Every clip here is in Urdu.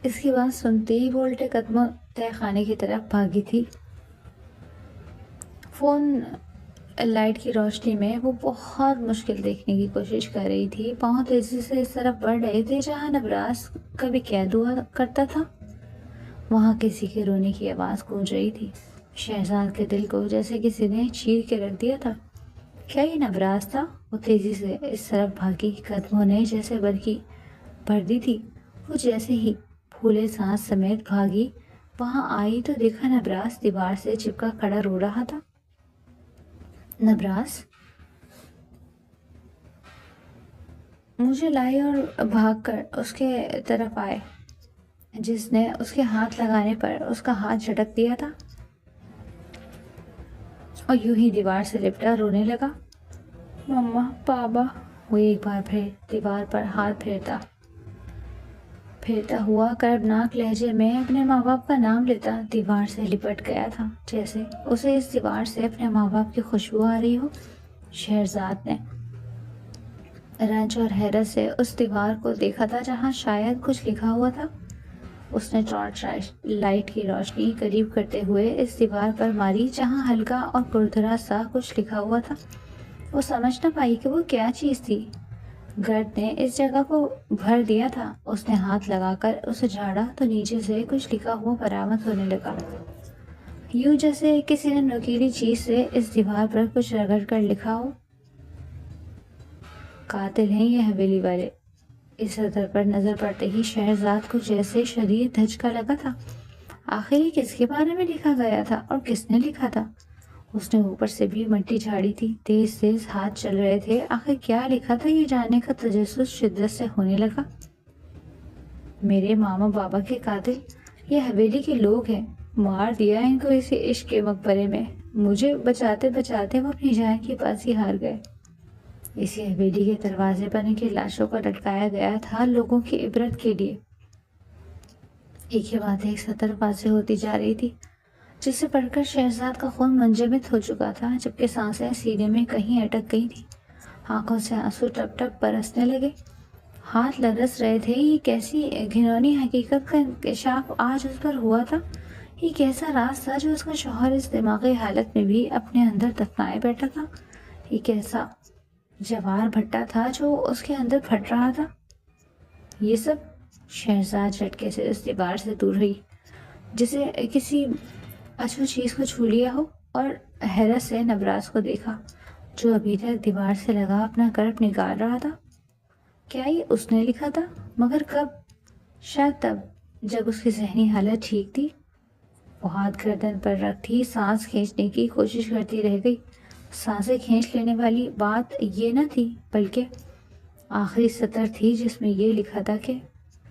اس کی بات سنتے ہی وہ الٹے قدموں تہ خانے کی طرف بھاگی تھی۔ فون لائٹ کی روشنی میں وہ بہت مشکل دیکھنے کی کوشش کر رہی تھی۔ پاؤں تیزی سے اس طرف بڑھ رہے تھے جہاں نبراس کبھی قید ہوا کرتا تھا۔ وہاں کسی کے رونے کی آواز گونج رہی تھی۔ شہزاد کے دل کو جیسے کسی نے چیر کے رکھ دیا تھا۔ کیا یہ نبراس تھا؟ وہ تیزی سے اس طرف بھاگی، قدموں نے جیسے برقی بھر دی تھی۔ وہ جیسے ہی پھولے سانس سمیت بھاگی وہاں آئی تو دیکھا نبراس دیوار سے چپکا کھڑا رو رہا تھا۔ نبراس مجھے لائی اور بھاگ کر اس کے طرف آئے، جس نے اس کے ہاتھ لگانے پر اس کا ہاتھ جھٹک دیا تھا اور یوں ہی دیوار سے لپٹا رونے لگا۔ مما، بابا۔ وہ ایک بار پھر دیوار پر ہاتھ پھیرتا ہوا کربناک لہجے میں اپنے ماں باپ کا نام لیتا دیوار سے لپٹ گیا تھا، جیسے اسے اس دیوار سے اپنے ماں باپ کی خوشبو آ رہی ہو۔ شہرزاد نے رنج اور حیرت سے اس دیوار کو دیکھا تھا جہاں شاید کچھ لکھا ہوا تھا۔ اس نے ٹارچ لائٹ کی روشنی قریب کرتے ہوئے اس دیوار پر ماری جہاں ہلکا اور کھردرا سا کچھ لکھا ہوا تھا۔ وہ سمجھ نہ پائی کہ وہ کیا چیز تھی۔ گرد نے اس جگہ کو بھر دیا تھا۔ اس نے ہاتھ لگا کر اسے جھاڑا تو نیچے سے کچھ لکھا ہوا برآمد ہونے لگا، یوں جیسے کسی نے نوکیلی چیز سے اس دیوار پر کچھ رگڑ کر لکھا ہو۔ قاتل ہیں یہ حویلی والے۔ اس سطر پر نظر پڑتے ہی شہرزاد کو جیسے شدید دھچکا لگا تھا۔ آخر یہ کس کے بارے میں لکھا گیا تھا اور کس نے لکھا تھا؟ اس نے اوپر سے بھی مٹی جھاڑی تھی، تیز تیز ہاتھ چل رہے تھے۔ آخر کیا لکھا تھا یہ جاننے کا تجسس شدت سے ہونے لگا۔ میرے ماما بابا کے قاتل یہ حویلی کے لوگ ہیں، مار دیا ان کو اسی عشق کے مقبرے میں۔ مجھے بچاتے بچاتے وہ اپنی جان کی بازی ہار گئے۔ اسی حویلی کے دروازے پر ان کی لاشوں کو لٹکایا گیا تھا لوگوں کی عبرت کے لیے۔ ایک ہی بات ایک سطر واضح ہوتی جا رہی تھی، جسے پڑھ کر شہزاد کا خون منجمد ہو چکا تھا، جبکہ سانسیں سینے میں کہیں اٹک گئی تھی۔ آنکھوں سے آنسو ٹپ ٹپ برسنے لگے، ہاتھ لرز رہے تھے۔ یہ کیسی گھنونی حقیقت کا انکشاف آج اس پر ہوا تھا؟ یہ کیسا راز تھا جو اس کا شوہر اس دماغی حالت میں بھی اپنے اندر دفنائے بیٹھا تھا؟ یہ کیسا جوار بھٹا تھا جو اس کے اندر پھٹ رہا تھا؟ یہ سب شہزاد جھٹکے سے اس دیوار سے دور ہوئی، جسے کسی اچھو چیز کو چھو لیا ہو، اور حیرت سے نبراس کو دیکھا جو ابھی تک دیوار سے لگا اپنا کرب نکال رہا تھا۔ کیا یہ اس نے لکھا تھا؟ مگر کب؟ شاید تب جب اس کی ذہنی حالت ٹھیک تھی۔ وہ ہاتھ گردن پر رکھی سانس کھینچنے کی کوشش کرتی رہ گئی۔ سانسیں کھینچ لینے والی بات یہ نہ تھی، بلکہ آخری سطر تھی جس میں یہ لکھا تھا کہ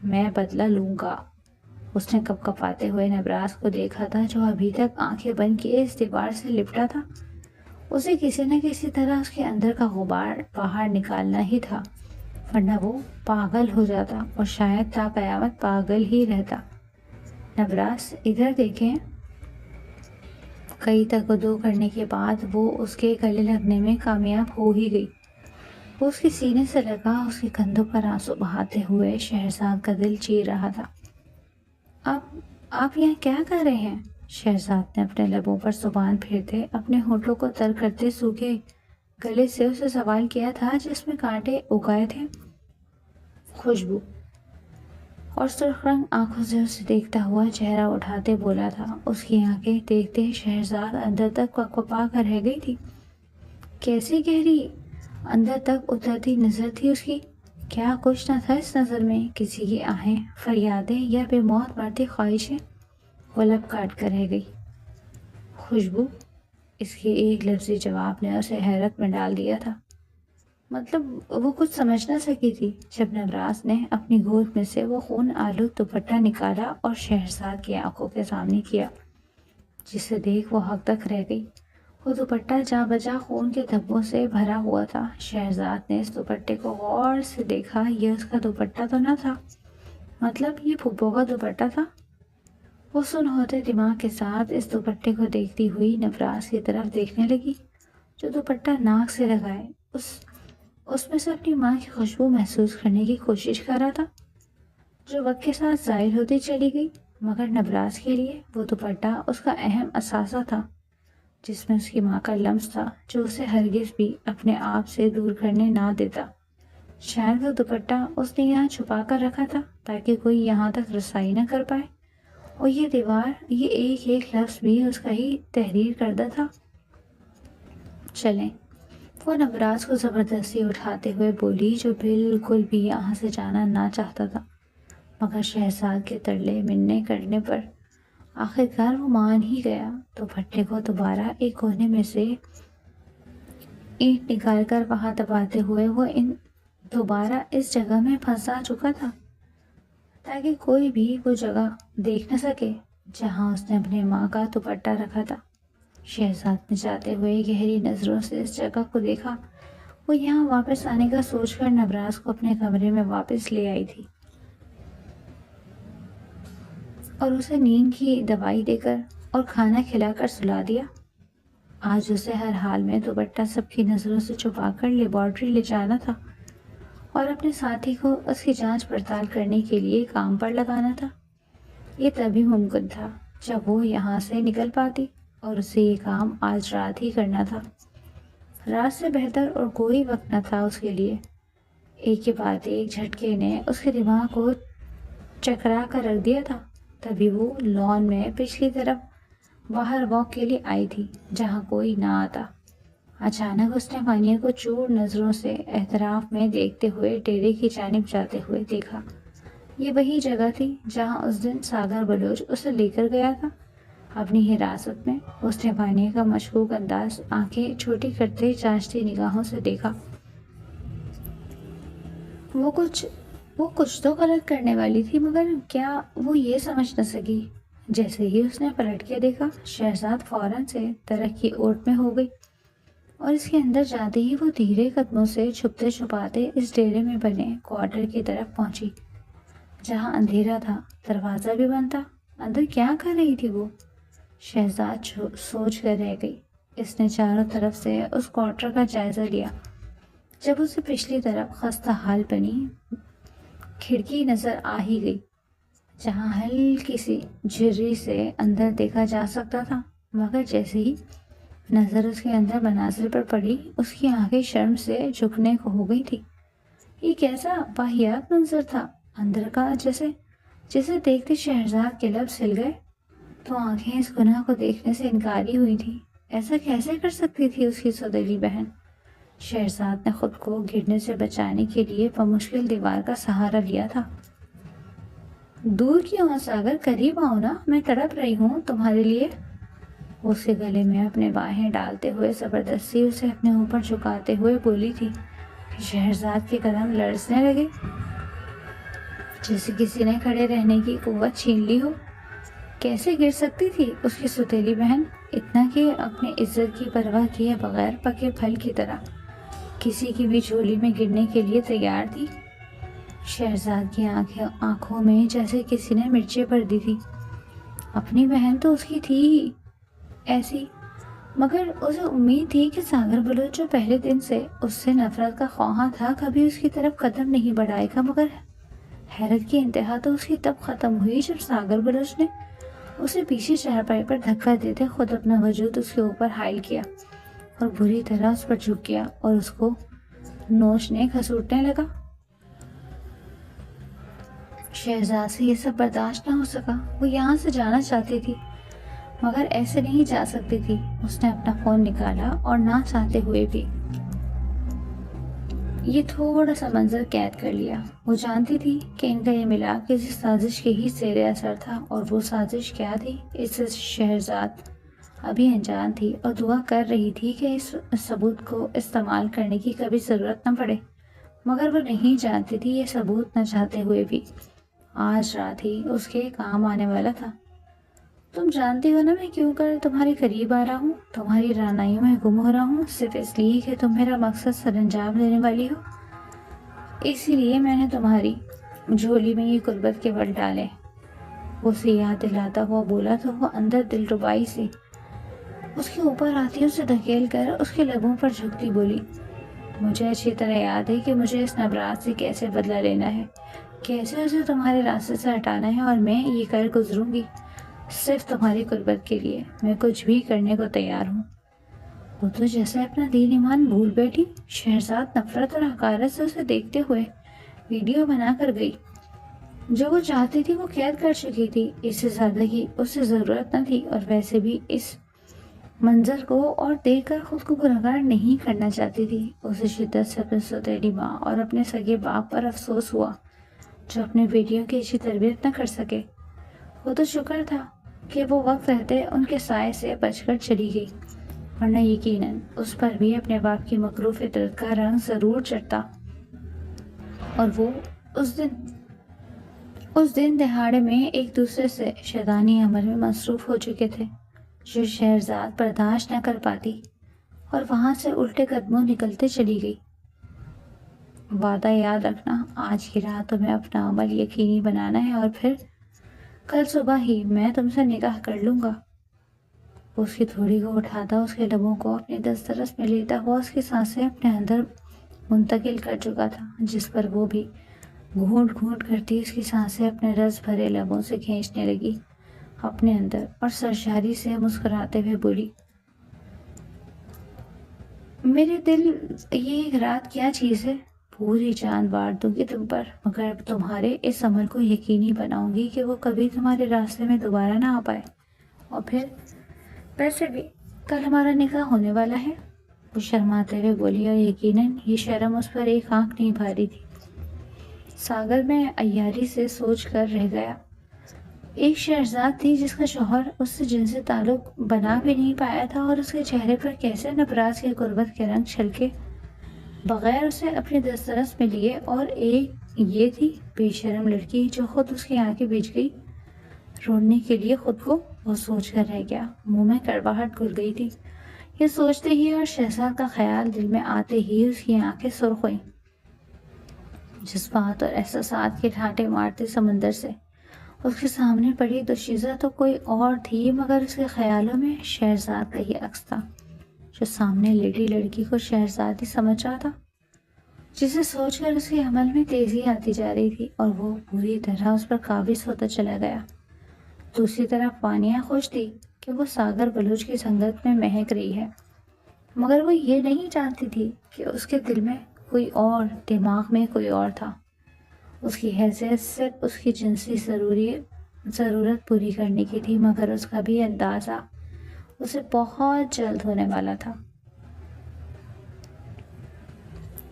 میں بدلہ لوں گا۔ اس نے کپ کپاتے ہوئے نبراس کو دیکھا تھا جو ابھی تک آنکھیں بند کیے اس دیوار سے لپٹا تھا۔ اسے کسی نہ کسی طرح اس کے اندر کا غبار باہر نکالنا ہی تھا، ورنہ وہ پاگل ہو جاتا اور شاید تا قیامت پاگل ہی رہتا۔ نبراس، ادھر دیکھیں۔ کئی تک و دو کرنے کے بعد وہ اس کے گلے لگنے میں کامیاب ہو ہی گئی۔ وہ اس کے سینے سے لگا، اس کے کندھوں پر آنسو بہاتے ہوئے شہزاد کا دل چیر رہا تھا۔ آپ یہاں کیا کر رہے ہیں؟ شہزاد نے اپنے لبوں پر زبان پھیرتے اپنے ہونٹوں کو تر کرتے سوکھے گلے سے اسے سوال کیا تھا جس میں کانٹے اگائے تھے۔ خوشبو اور سرخ رنگ آنکھوں سے اسے دیکھتا ہوا چہرہ اٹھاتے بولا تھا۔ اس کی آنکھیں دیکھتے شہزاد اندر تک کپکپا کر رہ گئی تھی۔ کیسی گہری اندر تک اترتی نظر تھی اس کی۔ کیا کچھ نہ تھا اس نظر میں، کسی کی آہیں، فریادیں یا بے موت مرتی خواہشیں؟ وہ لب کاٹ کر رہ گئی۔ خوشبو؟ اس کے ایک لفظی جواب نے اسے حیرت میں ڈال دیا تھا۔ مطلب وہ کچھ سمجھ نہ سکی تھی جب نبراس نے اپنی گود میں سے وہ خون آلود دوپٹہ نکالا اور شہزاد کی آنکھوں کے سامنے کیا، جسے دیکھ وہ حق تک رہ گئی۔ وہ دوپٹہ جا بجا خون کے دھبوں سے بھرا ہوا تھا۔ شہزاد نے اس دوپٹے کو غور سے دیکھا۔ یہ اس کا دوپٹہ تو نہ تھا، مطلب یہ پھپھو کا دوپٹہ تھا۔ وہ سن ہوتے دماغ کے ساتھ اس دوپٹے کو دیکھتی ہوئی نبراس کی طرف دیکھنے لگی، جو دوپٹہ ناک سے لگائے اس میں سے اپنی ماں کی خوشبو محسوس کرنے کی کوشش کر رہا تھا۔ جو وقت کے ساتھ ظاہر ہوتی چلی گئی، مگر نبراز کے لیے وہ دوپٹہ اس کا اہم اثاثہ تھا، جس میں اس کی ماں کا لمس تھا جو اسے ہرگز بھی اپنے آپ سے دور کرنے نہ دیتا۔ شاید وہ دوپٹہ اس نے یہاں چھپا کر رکھا تھا تاکہ کوئی یہاں تک رسائی نہ کر پائے، اور یہ دیوار، یہ ایک ایک لفظ بھی اس کا ہی تحریر کردہ تھا۔ چلیں، وہ نبراز کو زبردستی اٹھاتے ہوئے بولی، جو بالکل بھی یہاں سے جانا نہ چاہتا تھا، مگر شہزاد کے ترلے مننے کرنے پر آخرکار وہ مان ہی گیا۔ تو بھٹے کو دوبارہ ایک کونے میں سے اینٹ نکال کر وہاں دباتے ہوئے وہ دوبارہ اس جگہ میں پھنسا چکا تھا تاکہ کوئی بھی وہ جگہ دیکھ نہ سکے جہاں اس نے اپنے ماں کا دوپٹہ رکھا تھا۔ شہزاد نے جاتے ہوئے گہری نظروں سے اس جگہ کو دیکھا۔ وہ یہاں واپس آنے کا سوچ کر نبراز کو اپنے کمرے میں واپس لے آئی تھی اور اسے نیند کی دوائی دے کر اور کھانا کھلا کر سلا دیا۔ آج اسے ہر حال میں دوپٹہ سب کی نظروں سے چھپا کر لیبارٹری لے جانا تھا اور اپنے ساتھی کو اس کی جانچ پڑتال کرنے کے لیے کام پر لگانا تھا۔ یہ تبھی ممکن تھا جب وہ یہاں سے نکل پاتی، اور اسے یہ کام آج رات ہی کرنا تھا۔ رات سے بہتر اور کوئی وقت نہ تھا اس کے لیے۔ ایک کے بعد ایک جھٹکے نے اس کے دماغ کو چکرا کر رکھ دیا تھا۔ تبھی وہ لان میں پچھلی طرف باہر واک کے لیے آئی تھی جہاں کوئی نہ آتا۔ اچانک اس نے وانیا کو چور نظروں سے احتراف میں دیکھتے ہوئے ڈیرے کی جانب جاتے ہوئے دیکھا۔ یہ وہی جگہ تھی جہاں اس دن ساگر بلوچ اسے لے کر گیا تھا اپنی حراست میں۔ اس نے وانیا کا مشکوک انداز آنکھیں چھوٹی کرتے چاچتی نگاہوں سے دیکھا۔ وہ کچھ تو غلط کرنے والی تھی، مگر کیا وہ یہ سمجھ نہ سکی؟ جیسے ہی اس نے پلٹ کے دیکھا، شہزاد فوراً سے درخت کی اوٹ میں ہو گئی، اور اس کے اندر جاتے ہی وہ دھیرے قدموں سے چھپتے چھپاتے اس ڈیرے میں بنے کوارٹر کی طرف پہنچی، جہاں اندھیرا تھا، دروازہ بھی بند تھا۔ اندر کیا کر رہی تھی وہ؟ شہزاد سوچ کر رہ گئی۔ اس نے چاروں طرف سے اس کوارٹر کا جائزہ لیا۔ جب اسے پچھلی طرف خستہ حال بنی کھڑکی نظر آ ہی گئی جہاں ہلکی سی جھرری سے اندر دیکھا جا سکتا تھا، مگر جیسے ہی نظر اس کے اندر مناظر پر پڑی، اس کی آنکھیں شرم سے جھکنے کو ہو گئی تھی۔ یہ کیسا واہیات منظر تھا اندر کا، جسے دیکھتے شہزاد کے لب سل گئے۔ تو آنکھیں اس گناہ کو دیکھنے سے انکاری ہوئی تھی۔ ایسا کیسے کر سکتی تھی اس کی سوتیلی بہن؟ شہزاد نے خود کو گرنے سے بچانے کے لیے بمشکل دیوار کا سہارا لیا تھا۔ دور کیوں ہو ساگر، قریب آؤ نا، میں تڑپ رہی ہوں تمہارے لیے۔ اس کے گلے میں اپنے باہیں ڈالتے ہوئے زبردستی اسے اپنے اوپر جھکاتے ہوئے بولی تھی کہ شہزاد کے قدم لرزنے لگے جیسے کسی نے کھڑے رہنے کی قوت چھین لی ہو۔ کیسے گر سکتی تھی اس کی سوتیلی بہن، اتنا کہ اپنی عزت کی پرواہ کیے بغیر پکے پھل کی طرح کسی کی بھی جھولی میں گرنے کے لیے تیار تھی۔ شہزاد کی آنکھوں میں جیسے کسی نے مرچیں بھر دی تھی۔ اپنی بہن تو اس کی تھی ہی ایسی، مگر اسے امید تھی کہ ساگر بلوچ جو پہلے دن سے اس سے نفرت کا خواہاں تھا کبھی اس کی طرف قدم نہیں بڑھائے گا۔ مگر حیرت کی انتہا تو اس کی تب ختم ہوئی جب ساگر بلوچ نے اسے پیچھے چارپائی پر دھکا دیتے خود اپنا وجود اس کے اوپر حائل کیا اور بری طرح اس پر جھک گیا اور اس کو نوچنے کھسوٹنے لگا۔ شہزاد سے یہ سب برداشت نہ ہو سکا۔ وہ یہاں سے جانا چاہتی تھی مگر ایسے نہیں جا سکتی تھی۔ اس نے اپنا فون نکالا اور نہ چاہتے ہوئے بھی یہ تھوڑا سا منظر قید کر لیا۔ وہ جانتی تھی کہ ان کا یہ ملاپ کسی سازش کے ہی زیر اثر تھا، اور وہ سازش کیا تھی اس سے شہزاد ابھی انجان تھی اور دعا کر رہی تھی کہ اس ثبوت کو استعمال کرنے کی کبھی ضرورت نہ پڑے، مگر وہ نہیں جانتی تھی یہ ثبوت نہ چاہتے ہوئے بھی آج رات ہی اس کے کام آنے والا تھا۔ تم جانتی ہو نا میں کیوں کر تمہارے قریب آ رہا ہوں، تمہاری رعنائیوں میں گم ہو رہا ہوں، صرف اس لیے کہ تم میرا مقصد سر انجام دینے والی ہو۔ اسی لیے میں نے تمہاری جھولی میں یہ قربت کے بل ڈالے۔ اسے یاد دلاتا ہوا بولا تو وہ اندر دل ربائی سے اس کے اوپر آتی اسے دھکیل کر اس کے لبوں پر جھکتی بولی، مجھے اچھی طرح یاد ہے کہ مجھے اس نبراز سے کیسے بدلہ لینا ہے، کیسے اسے تمہارے راستے سے ہٹانا ہے، اور میں یہ کر گزروں گی صرف تمہاری قربت کے لیے۔ میں کچھ بھی کرنے کو تیار ہوں۔ وہ تو جیسے اپنا دین ایمان بھول بیٹھی۔ شہرزاد نفرت اور حقارت سے اسے دیکھتے ہوئے ویڈیو بنا کر گئی۔ جو وہ چاہتی تھی وہ قید کر چکی تھی، اس سے زیادہ کی اسے ضرورت نہ تھی، اور ویسے بھی اس منظر کو اور دیکھ کر خود کو گنہگار نہیں کرنا چاہتی تھی۔ اسے شدت سے اپنے سوتیلی ماں اور اپنے سگے باپ پر افسوس ہوا جو اپنے بیٹیوں کی اچھی تربیت نہ کر سکے۔ وہ تو شکر تھا کہ وہ وقت رہتے ان کے سائے سے بچ کر چلی گئی، ورنہ یقیناً اس پر بھی اپنے باپ کی مکروہ فطرت کا رنگ ضرور چڑھتا، اور وہ اس دن دہاڑے میں ایک دوسرے سے شیطانی عمل میں مصروف ہو چکے تھے جو شہرزاد برداشت نہ کر پاتی، اور وہاں سے الٹے قدموں نکلتے چلی گئی۔ وعدہ یاد رکھنا، آج کی رات تمہیں اپنا عمل یقینی بنانا ہے، اور پھر کل صبح ہی میں تم سے نکاح کر لوں گا۔ اس کی تھوڑی کو اٹھاتا، اس کے لبوں کو اپنی دسترس میں لیتا ہوا اس کی سانسیں اپنے اندر منتقل کر چکا تھا، جس پر وہ بھی گھونٹ گھونٹ کرتی اس کی سانسیں اپنے رس بھرے لبوں سے کھینچنے لگی اپنے اندر، اور سرشاری سے مسکراتے ہوئے بولی، میرے دل، یہ ایک رات کیا چیز ہے، پوری جان وار دوں گی تم پر، مگر تمہارے اس عمل کو یقینی بناؤں گی کہ وہ کبھی تمہارے راستے میں دوبارہ نہ آ پائے۔ اور پھر ویسے بھی کل ہمارا نکاح ہونے والا ہے۔ وہ شرماتے ہوئے بولی، اور یقیناً یہ شرم اس پر ایک آنکھ نہیں بھاری تھی۔ ساگر میں عیاری سے سوچ کر رہ گیا۔ ایک شہرزاد تھی جس کا شوہر اس سے جنسی تعلق بنا بھی نہیں پایا تھا، اور اس کے چہرے پر کیسے نبراس کے غربت کے رنگ چھلکے بغیر اسے اپنی دسترس میں لیے، اور ایک یہ تھی بے شرم لڑکی جو خود اس کی آنکھیں بھیج گئی رونے کے لیے خود کو۔ وہ سوچ کر رہ گیا، منہ میں کڑواہٹ گھل گئی تھی یہ سوچتے ہی، اور شہزاد کا خیال دل میں آتے ہی اس کی آنکھیں سرخ ہوئیں۔ جذبات اور احساسات کے ڈھانٹے مارتے سمندر سے اس کے سامنے پڑی دوشیزہ تو کوئی اور تھی، مگر اس کے خیالوں میں شہرزاد کا ہی عکس تھا، جو سامنے لیٹی لڑکی کو شہرزاد ہی سمجھ رہا تھا، جسے سوچ کر اس کے عمل میں تیزی آتی جا رہی تھی، اور وہ پوری طرح اس پر قابض ہوتا چلا گیا۔ دوسری طرف وانیہ خوش تھی کہ وہ ساگر بلوچ کی سنگت میں مہک رہی ہے، مگر وہ یہ نہیں جانتی تھی کہ اس کے دل میں کوئی اور، دماغ میں کوئی اور تھا۔ اس کی حیثیت صرف اس کی جنسی ضرورت پوری کرنے کی تھی، مگر اس کا بھی اندازہ اسے بہت جلد ہونے والا تھا۔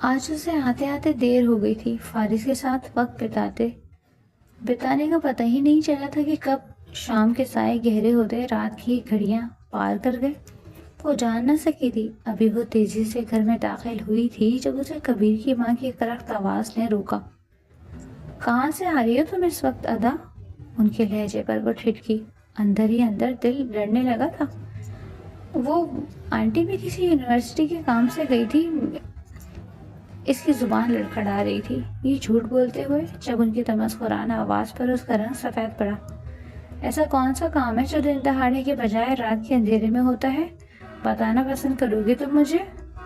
آج اسے آتے آتے دیر ہو گئی تھی۔ فارس کے ساتھ وقت بتانے کا پتہ ہی نہیں چلا تھا کہ کب شام کے سائے گہرے ہوتے رات کی گھڑیاں پار کر گئے۔ وہ جان نہ سکی تھی، ابھی وہ تیزی سے گھر میں داخل ہوئی تھی جب اسے کبیر کی ماں کی کرخت آواز نے روکا۔ کہاں سے آ رہی ہو تم اس وقت ادا؟ ان کے لہجے پر وہ ٹھٹکی، اندر ہی اندر دل ڈرنے لگا تھا۔ وہ آنٹی بھی کسی یونیورسٹی کے کام سے گئی تھی، اس کی زبان لڑکھڑا رہی تھی یہ جھوٹ بولتے ہوئے جب ان کی تمسخرانہ آواز پر اس کا رنگ سفید پڑا۔ ایسا کون سا کام ہے جو دن دہاڑے کے بجائے رات کے اندھیرے میں ہوتا ہے؟ بتانا پسند کرو گی تم مجھے؟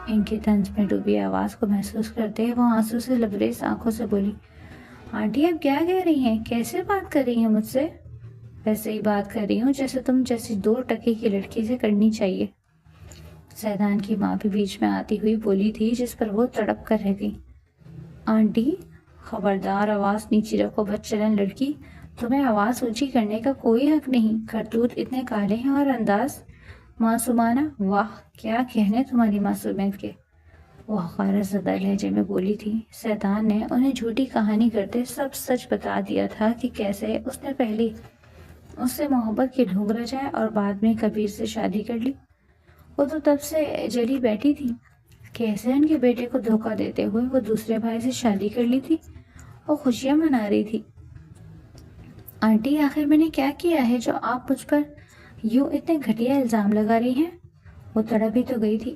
ان کی طنز میں ڈوبی آواز کو محسوس کرتے وہ آنسو سے لبریز آنکھوں سے بولی، آنٹی اب کیا کہہ رہی ہیں؟ کیسے بات کر رہی ہیں مجھ سے؟ ویسے ہی بات کر رہی ہوں جیسے تم جیسی 2 ٹکے کی لڑکی سے کرنی چاہیے۔ زیدان کی ماں بھی بیچ میں آتی ہوئی بولی تھی، جس پر وہ تڑپ کر رہ گئی۔ آنٹی خبردار، آواز نیچی رکھو بدچلن لڑکی، تمہیں آواز اونچی کرنے کا کوئی حق نہیں۔ کرتوت اتنے کالے ہیں اور انداز معصومانہ، واہ کیا کہنے تمہاری معصومیت کے، وہ حقارت زدہ لہجے میں بولی تھی۔ زیدان نے انہیں جھوٹی کہانی کرتے سب سچ بتا دیا تھا کہ کیسے اس نے پہلی اس سے محبت کی ڈھونگ رچائے اور بعد میں کبیر سے شادی کر لی۔ وہ تو تب سے جلی بیٹھی تھی، کیسے ان کے بیٹے کو دھوکہ دیتے ہوئے وہ دوسرے بھائی سے شادی کر لی تھی اور خوشیاں منا رہی تھی۔ آنٹی آخر میں نے کیا کیا ہے جو آپ مجھ پر یوں اتنے گھٹیا الزام لگا رہی ہیں؟ وہ تڑپ ہی تو گئی تھی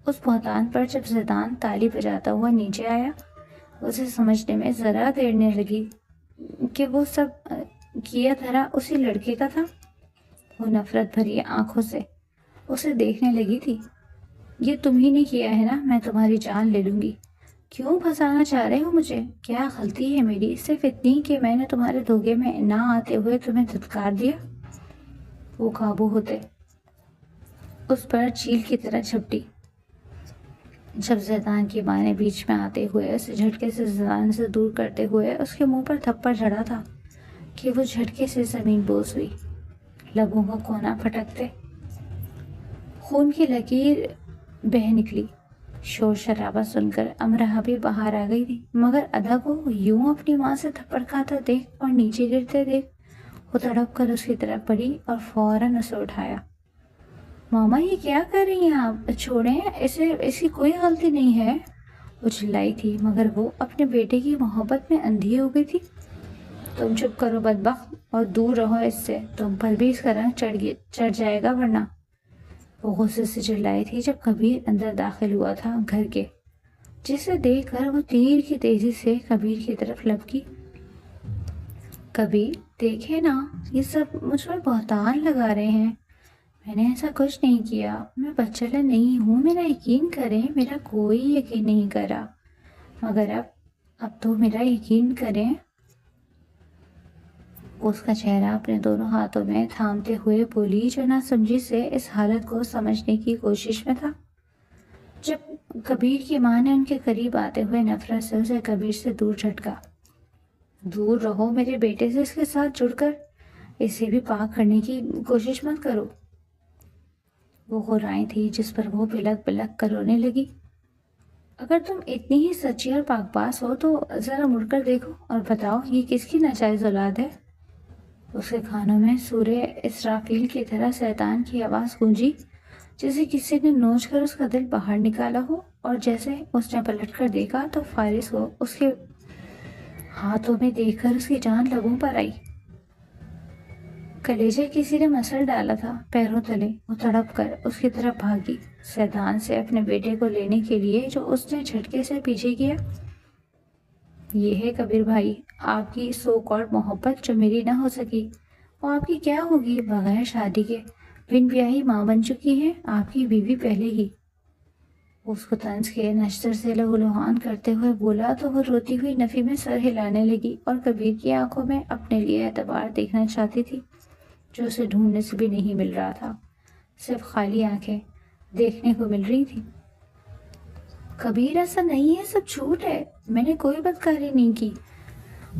اس بہتان پر جب زیدان تالی بجاتا ہوا نیچے آیا۔ اسے سمجھنے میں ذرا دیر نہ لگی کہ وہ سب کیا دھرا اسی لڑکے کا تھا۔ وہ نفرت بھری آنکھوں سے اسے دیکھنے لگی تھی۔ یہ تم ہی نے کیا ہے نا؟ میں تمہاری جان لے لوں گی، کیوں پھنسانا چاہ رہے ہو مجھے؟ کیا غلطی ہے میری؟ صرف اتنی کہ میں نے تمہارے دھوکے میں نہ آتے ہوئے تمہیں دھتکار دیا۔ وہ قابو ہوتے اس پر چیل کی طرح جھپٹی، جب زیدان کی ماں نے بیچ میں آتے ہوئے اسے جھٹکے سے زیدان سے دور کرتے ہوئے اس کے منہ پر تھپڑ جڑا تھا کہ وہ جھٹکے سے زمین بوس ہوئی، لبوں کا کونا پھٹکتے خون کی لکیر بہہ نکلی۔ شور شرابہ سن کر امرہ بھی باہر آ گئی تھی، مگر ادا کو یوں اپنی ماں سے تھپڑ کھاتا دیکھ اور نیچے گرتے دیکھ وہ تڑپ کر اس کی طرف پڑی اور فوراً اسے اٹھایا۔ ماما یہ کیا کر رہی ہیں آپ؟ چھوڑیں، اس کی کوئی غلطی نہیں ہے، وہ چلائی تھی، مگر وہ اپنے بیٹے کی محبت میں اندھی ہو گئی تھی۔ تم چپ کرو بدبخت اور دور رہو اس سے، تم پر بھی اس کا رنگ چڑھ جائے گا ورنہ۔ وہ غصے سے چلائی تھی جب کبیر اندر داخل ہوا تھا گھر کے، جسے دیکھ کر وہ تیر کی تیزی سے کبیر کی طرف لپکی۔ کبیر دیکھے نا، یہ سب مجھ پر بہتان لگا رہے ہیں، میں نے ایسا کچھ نہیں کیا، میں بچہ نہیں ہوں، میرا یقین کریں، میرا کوئی یقین نہیں کرا، مگر اب تو میرا یقین کریں۔ اس کا چہرہ اپنے دونوں ہاتھوں میں تھامتے ہوئے بولی، جو نہ سمجھی سے اس حالت کو سمجھنے کی کوشش میں تھا۔ جب کبیر کی ماں نے ان کے قریب آتے ہوئے نفرت سے اسے کبیر سے دور جھٹکا۔ دور رہو میرے بیٹے سے، اس کے ساتھ جڑ کر اسے بھی پاک کرنے کی کوشش مت کرو۔ وہ غرائیں تھی جس پر وہ بلک بلک کر رونے لگی۔ اگر تم اتنی ہی سچی اور پاک باز ہو تو ذرا مڑ کر دیکھو اور بتاؤ یہ کس کی ناجائز اولاد ہے؟ اس کے کانوں میں سورہ اسرافیل کی طرح شیطان کی آواز گونجی، جیسے کسی نے نوچ کر اس کا دل باہر نکالا ہو، اور جیسے اس نے پلٹ کر دیکھا تو فارس کو اس کے ہاتھوں میں دیکھ کر اس کی جان لبوں پر آئی۔ کلیجے کسی نے مسل ڈالا تھا پیروں تلے، وہ تڑپ کر اس کی طرف بھاگی، شیطان سے اپنے بیٹے کو لینے کے لیے، جو اس نے جھٹکے سے پیچھے کیا۔ یہ ہے کبیر بھائی، آپ کی سو کالڈ محبت جو میری نہ ہو سکی، وہ آپ کی کیا ہوگی بغیر شادی کے؟ بن بیاہی ماں بن چکی ہے آپ کی بیوی پہلے ہی۔ اس کو طنز کے نشتر سے لہو لہان کرتے ہوئے بولا تو وہ روتی ہوئی نفی میں سر ہلانے لگی اور کبیر کی آنکھوں میں اپنے لیے اعتبار دیکھنا چاہتی تھی، جو اسے ڈھونڈنے سے بھی نہیں مل رہا تھا، صرف خالی آنکھیں دیکھنے کو مل رہی تھی۔ کبیر ایسا نہیں ہے، سب جھوٹ ہے، میں نے کوئی بدکاری نہیں کی،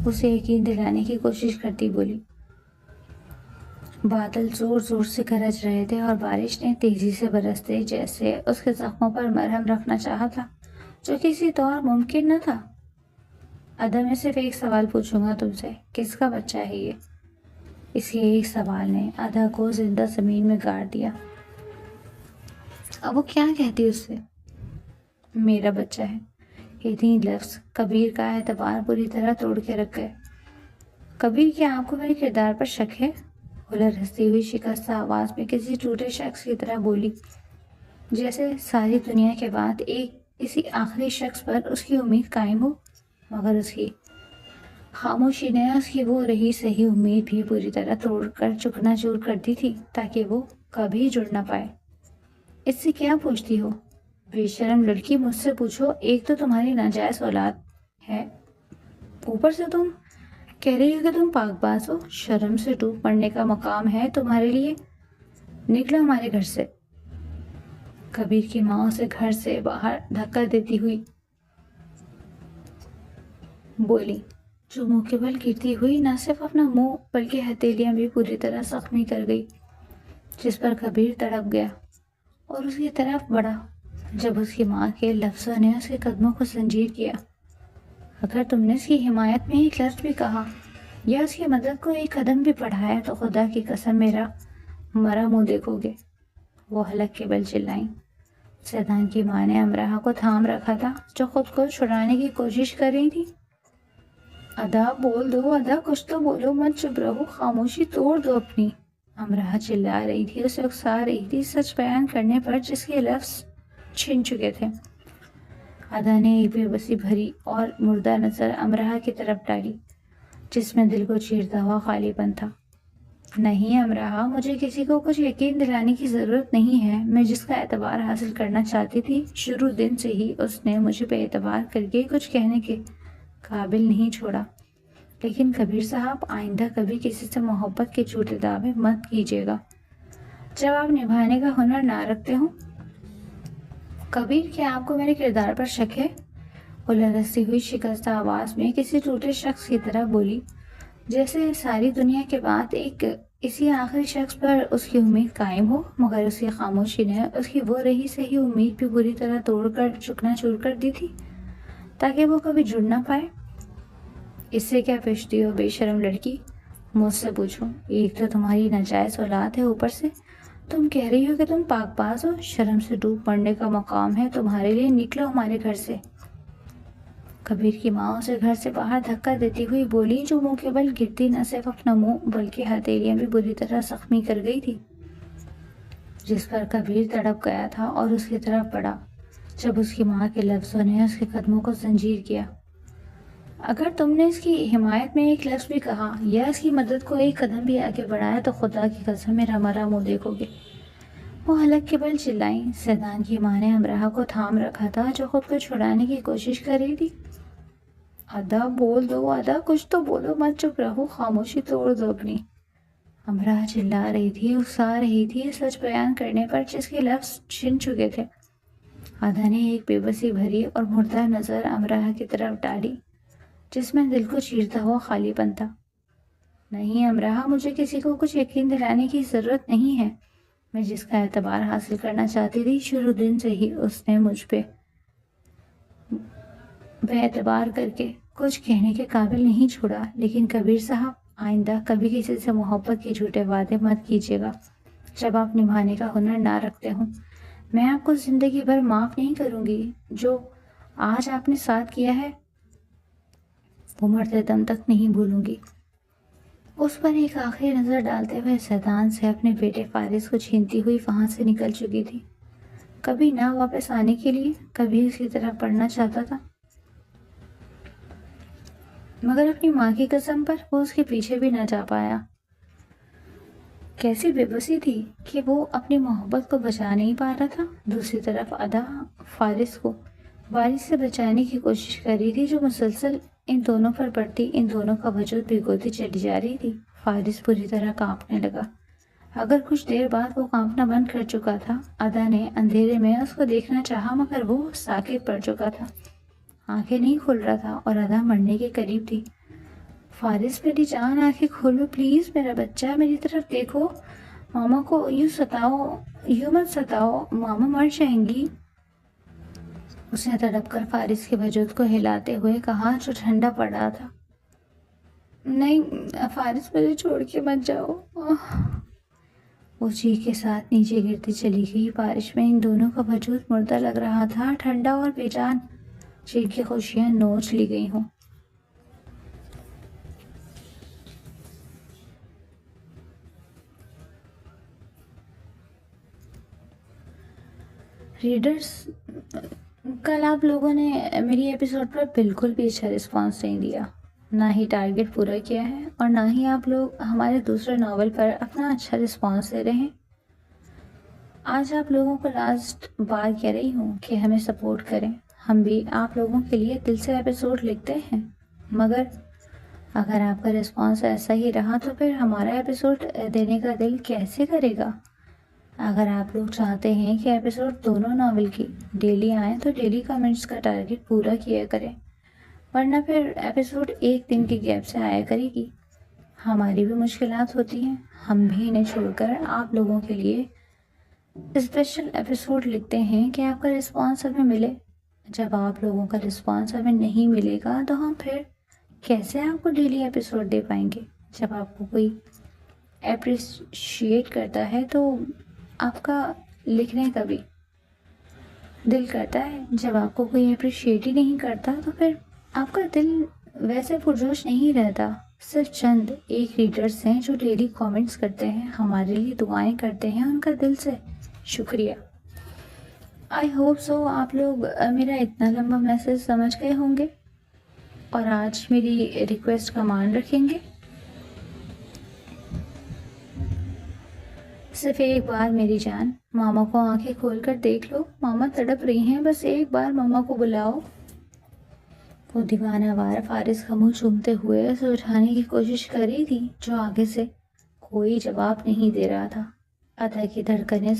اسے یقین دلانے کی کوشش کرتی بولی۔ بادل زور زور سے گرج رہے تھے اور بارش نے تیزی سے برستے جیسے اس کے زخموں پر مرہم رکھنا چاہا تھا، جو کسی طور ممکن نہ تھا۔ ادا میں صرف ایک سوال پوچھوں گا تم سے، کس کا بچہ ہے یہ؟ اس کے ایک سوال نے ادا کو زندہ زمین میں گاڑ دیا۔ اب وہ کیا کہتی اس سے؟ میرا بچہ ہے، یہ تین لفظ کبیر کا اعتبار پوری طرح توڑ کے رکھ گئے۔ کبیر کیا آپ کو میرے کردار پر شک ہے؟ وہ لرزتی ہوئی شکستہ آواز میں کسی ٹوٹے شخص کی طرح بولی، جیسے ساری دنیا کے بعد کسی آخری شخص پر اس کی امید قائم ہو، مگر اس کی خاموشی نے اس کی وہ رہی صحیح امید بھی پوری طرح توڑ کر چکنا چور کر دی تھی، تاکہ وہ کبھی جڑ نہ پائے۔ اس سے کیا پوچھتی ہو؟ بے شرم لڑکی، مجھ سے پوچھو، ایک تو تمہاری ناجائز اولاد ہے، اوپر سے تم کہہ رہی ہو کہ تم پاک باز ہو، شرم سے ڈوب مرنے کا مقام ہے تمہارے لیے، نکلو ہمارے گھر سے۔ کبیر کی ماں اسے گھر سے باہر دھکا دیتی ہوئی بولی، جو منہ کے بل گرتی ہوئی نہ صرف اپنا منہ بلکہ ہتھیلیاں بھی پوری طرح زخمی کر گئی، جس پر کبیر تڑپ گیا اور اس کی طرف بڑھا جب اس کی ماں کے لفظوں نے اس کے قدموں کو زنجیر کیا۔ اگر تم نے اس کی حمایت میں ایک لفظ بھی کہا یا اس کی مدد کو ایک قدم بھی بڑھایا تو خدا کی قسم میرا مرا منہ دیکھو گے، وہ حلق کے بل چلائیں۔ شیطان کی ماں نے امرہ کو تھام رکھا تھا، جو خود کو چھڑانے کی کوشش کر رہی تھی۔ ادا بول دو، ادا کچھ تو بولو، مت چپ رہو، خاموشی توڑ دو اپنی، امرہ چلا رہی تھی، اسے اکسا رہی تھی سچ بیان کرنے پر جس کے لفظ چھن چکے تھے۔ ادا نے ایک بے بسی بھری اور مردہ نظر امرہ کی طرف ڈالی، جس میں دل کو چیرتا ہوا خالی پن تھا۔ نہیں امراح، مجھے کسی کو کچھ یقین دلانے کی ضرورت نہیں ہے۔ میں جس کا اعتبار حاصل کرنا چاہتی تھی، شروع دن سے ہی اس نے مجھے بے اعتبار کر کے کچھ کہنے کے قابل نہیں چھوڑا۔ لیکن کبیر صاحب، آئندہ کبھی کسی سے محبت کے جھوٹے دعوے مت کیجیے گا جب آپ نبھانے کا ہنر نہ رکھتے ہوں۔ کبیر، کیا آپ کو میرے کردار پر شک ہے؟ وہ لرزتی ہوئی شکستہ آواز میں کسی ٹوٹے شخص کی طرح بولی، جیسے ساری دنیا کے بعد اسی آخری شخص پر اس کی امید قائم ہو۔ مگر اس کی خاموشی نے اس کی وہ رہی سہی امید بھی بری طرح توڑ کر چکنا چور کر دی تھی، تاکہ وہ کبھی جڑ نہ پائے۔ اس سے کیا پوچھتی ہو بے شرم لڑکی؟ مجھ سے پوچھو۔ ایک تو تمہاری ناجائز اولاد ہے، اوپر سے تم کہہ رہی ہو کہ تم پاک باز ہو۔ شرم سے ڈوب مرنے کا مقام ہے تمہارے لیے، نکلو ہمارے گھر سے۔ کبیر کی ماں اسے گھر سے باہر دھکا دیتی ہوئی بولی، جو منہ کے بل گرتی نہ صرف اپنا منہ بلکہ ہتھیلیاں بھی بری طرح زخمی کر گئی تھی، جس پر کبیر تڑپ گیا تھا اور اس کی طرف بڑھا جب اس کی ماں کے لفظوں نے اس کے قدموں کو زنجیر کیا۔ اگر تم نے اس کی حمایت میں ایک لفظ بھی کہا یا اس کی مدد کو ایک قدم بھی آگے بڑھایا تو خدا کی قسم میرا مرا منہ دیکھو گے۔ وہ حلق کے بل چلائیں۔ سیدان کی ماں نے امراح کو تھام رکھا تھا، جو خود کو چھڑانے کی کوشش کر رہی تھی۔ ادا، بول دو ادا، کچھ تو بولو، مت چپ رہو، خاموشی توڑ دو اپنی۔ امراح چلا رہی تھی، اکسا رہی تھی سچ بیان کرنے پر جس کے لفظ چھن چکے تھے۔ ادا نے ایک بے بسی بھری اور مردہ نظر امراح کی طرف ڈالی، جس میں دل کو چیرتا ہوا خالی پن تھا۔ نہیں امراح، مجھے کسی کو کچھ یقین دلانے کی ضرورت نہیں ہے۔ میں جس کا اعتبار حاصل کرنا چاہتی تھی، شروع دن سے ہی اس نے مجھ پہ بے اعتبار کر کے کچھ کہنے کے قابل نہیں چھوڑا۔ لیکن کبیر صاحب، آئندہ کبھی کسی سے محبت کے جھوٹے وعدے مت کیجیے گا جب آپ نبھانے کا ہنر نہ رکھتے ہوں۔ میں آپ کو زندگی بھر معاف نہیں کروں گی۔ جو آج آپ نے ساتھ کیا ہے وہ مرتے دم تک نہیں بھولوں گی۔ اس پر ایک آخری نظر ڈالتے ہوئے سیدان سے اپنے بیٹے فارس کو چھینتی ہوئی وہاں سے نکل چکی تھی، کبھی نہ واپس آنے کے لیے۔ کبھی اس کی طرف پڑھنا چاہتا تھا، مگر اپنی ماں کی قسم پر وہ اس کے پیچھے بھی نہ جا پایا۔ کیسی بے بسی تھی کہ وہ اپنی محبت کو بچا نہیں پا رہا تھا۔ دوسری طرف ادا فارس کو بارش سے بچانے کی کوشش کر رہی تھی، جو مسلسل ان دونوں پر پڑتی، ان دونوں کا وجود بھگوتی چلی جا رہی تھی۔ فارس بری طرح کانپنے لگا۔ اگر کچھ دیر بعد وہ کانپنا بند کر چکا تھا، ادا نے اندھیرے میں اس کو دیکھنا چاہا، مگر وہ ساکت پڑ چکا تھا، آنکھیں نہیں کھول رہا تھا اور ادا مرنے کے قریب تھی۔ فارس، میری جان، آنکھیں کھولو پلیز، میرا بچہ، میری طرف دیکھو، ماما کو یوں مت ستاؤ، ماما مر جائیں گی۔ اس نے تڑپ کر فارس کے وجود کو ہلاتے ہوئے کہا، جو ٹھنڈا پڑ رہا تھا۔ نہیں فارس، مجھے چھوڑ کے مت جاؤ۔ وہ چیخ کے ساتھ نیچے گرتی چلی گئی۔ بارش میں ان دونوں کا وجود مردہ لگ رہا تھا، ٹھنڈا اور بے جان، جن کی خوشیاں نوچ لی گئی ہوں۔ ریڈرز، کل آپ لوگوں نے میری ایپیسوڈ پر بالکل بھی اچھا رسپانس نہیں دیا، نہ ہی ٹارگٹ پورا کیا ہے، اور نہ ہی آپ لوگ ہمارے دوسرے ناول پر اپنا اچھا رسپانس دے رہے ہیں۔ آج آپ لوگوں کو لاسٹ بار کہہ رہی ہوں کہ ہمیں سپورٹ کریں۔ ہم بھی آپ لوگوں کے لیے دل سے ایپیسوڈ لکھتے ہیں، مگر اگر آپ کا رسپانس ایسا ہی رہا تو پھر ہمارا ایپیسوڈ دینے کا دل کیسے کرے گا؟ اگر آپ لوگ چاہتے ہیں کہ ایپیسوڈ دونوں ناول کی ڈیلی آئیں تو ڈیلی کمنٹس کا ٹارگٹ پورا کیا کریں، ورنہ پھر ایپیسوڈ ایک دن کی گیپ سے آیا کرے گی۔ ہماری بھی مشکلات ہوتی ہیں، ہم بھی انہیں چھوڑ کر آپ لوگوں کے لیے اسپیشل ایپیسوڈ لکھتے ہیں کہ آپ کا رسپانس ہمیں ملے۔ جب آپ لوگوں کا رسپانس ہمیں نہیں ملے گا تو ہم پھر کیسے آپ کو ڈیلی ایپیسوڈ دے پائیں گے؟ جب آپ کو کوئی اپریشیٹ کرتا ہے تو آپ کا لکھنے کا بھی دل کرتا ہے، جب آپ کو کوئی اپریشیٹ ہی نہیں کرتا تو پھر آپ کا دل ویسے پرجوش نہیں رہتا۔ صرف چند ایک ریڈرز ہیں جو ڈیلی کامنٹس کرتے ہیں، ہمارے لیے دعائیں کرتے ہیں، ان کا دل سے شکریہ۔ آئی ہوپ سو آپ لوگ میرا اتنا لمبا میسج سمجھ گئے ہوں گے اور آج میری ریکویسٹ کا مان رکھیں گے۔ صرف ایک بار میری جان، ماما کو آنکھیں کھول کر دیکھ لو، ماما تڑپ رہی ہیں، بس ایک بار ماما کو بلاؤ۔ وہ دیوانہ وار فارس کا منہ چومتے ہوئے اسے اٹھانے کی کوشش کر رہی تھی، جو آگے سے کوئی جواب نہیں دے رہا تھا۔ ادا کی دھڑکنیں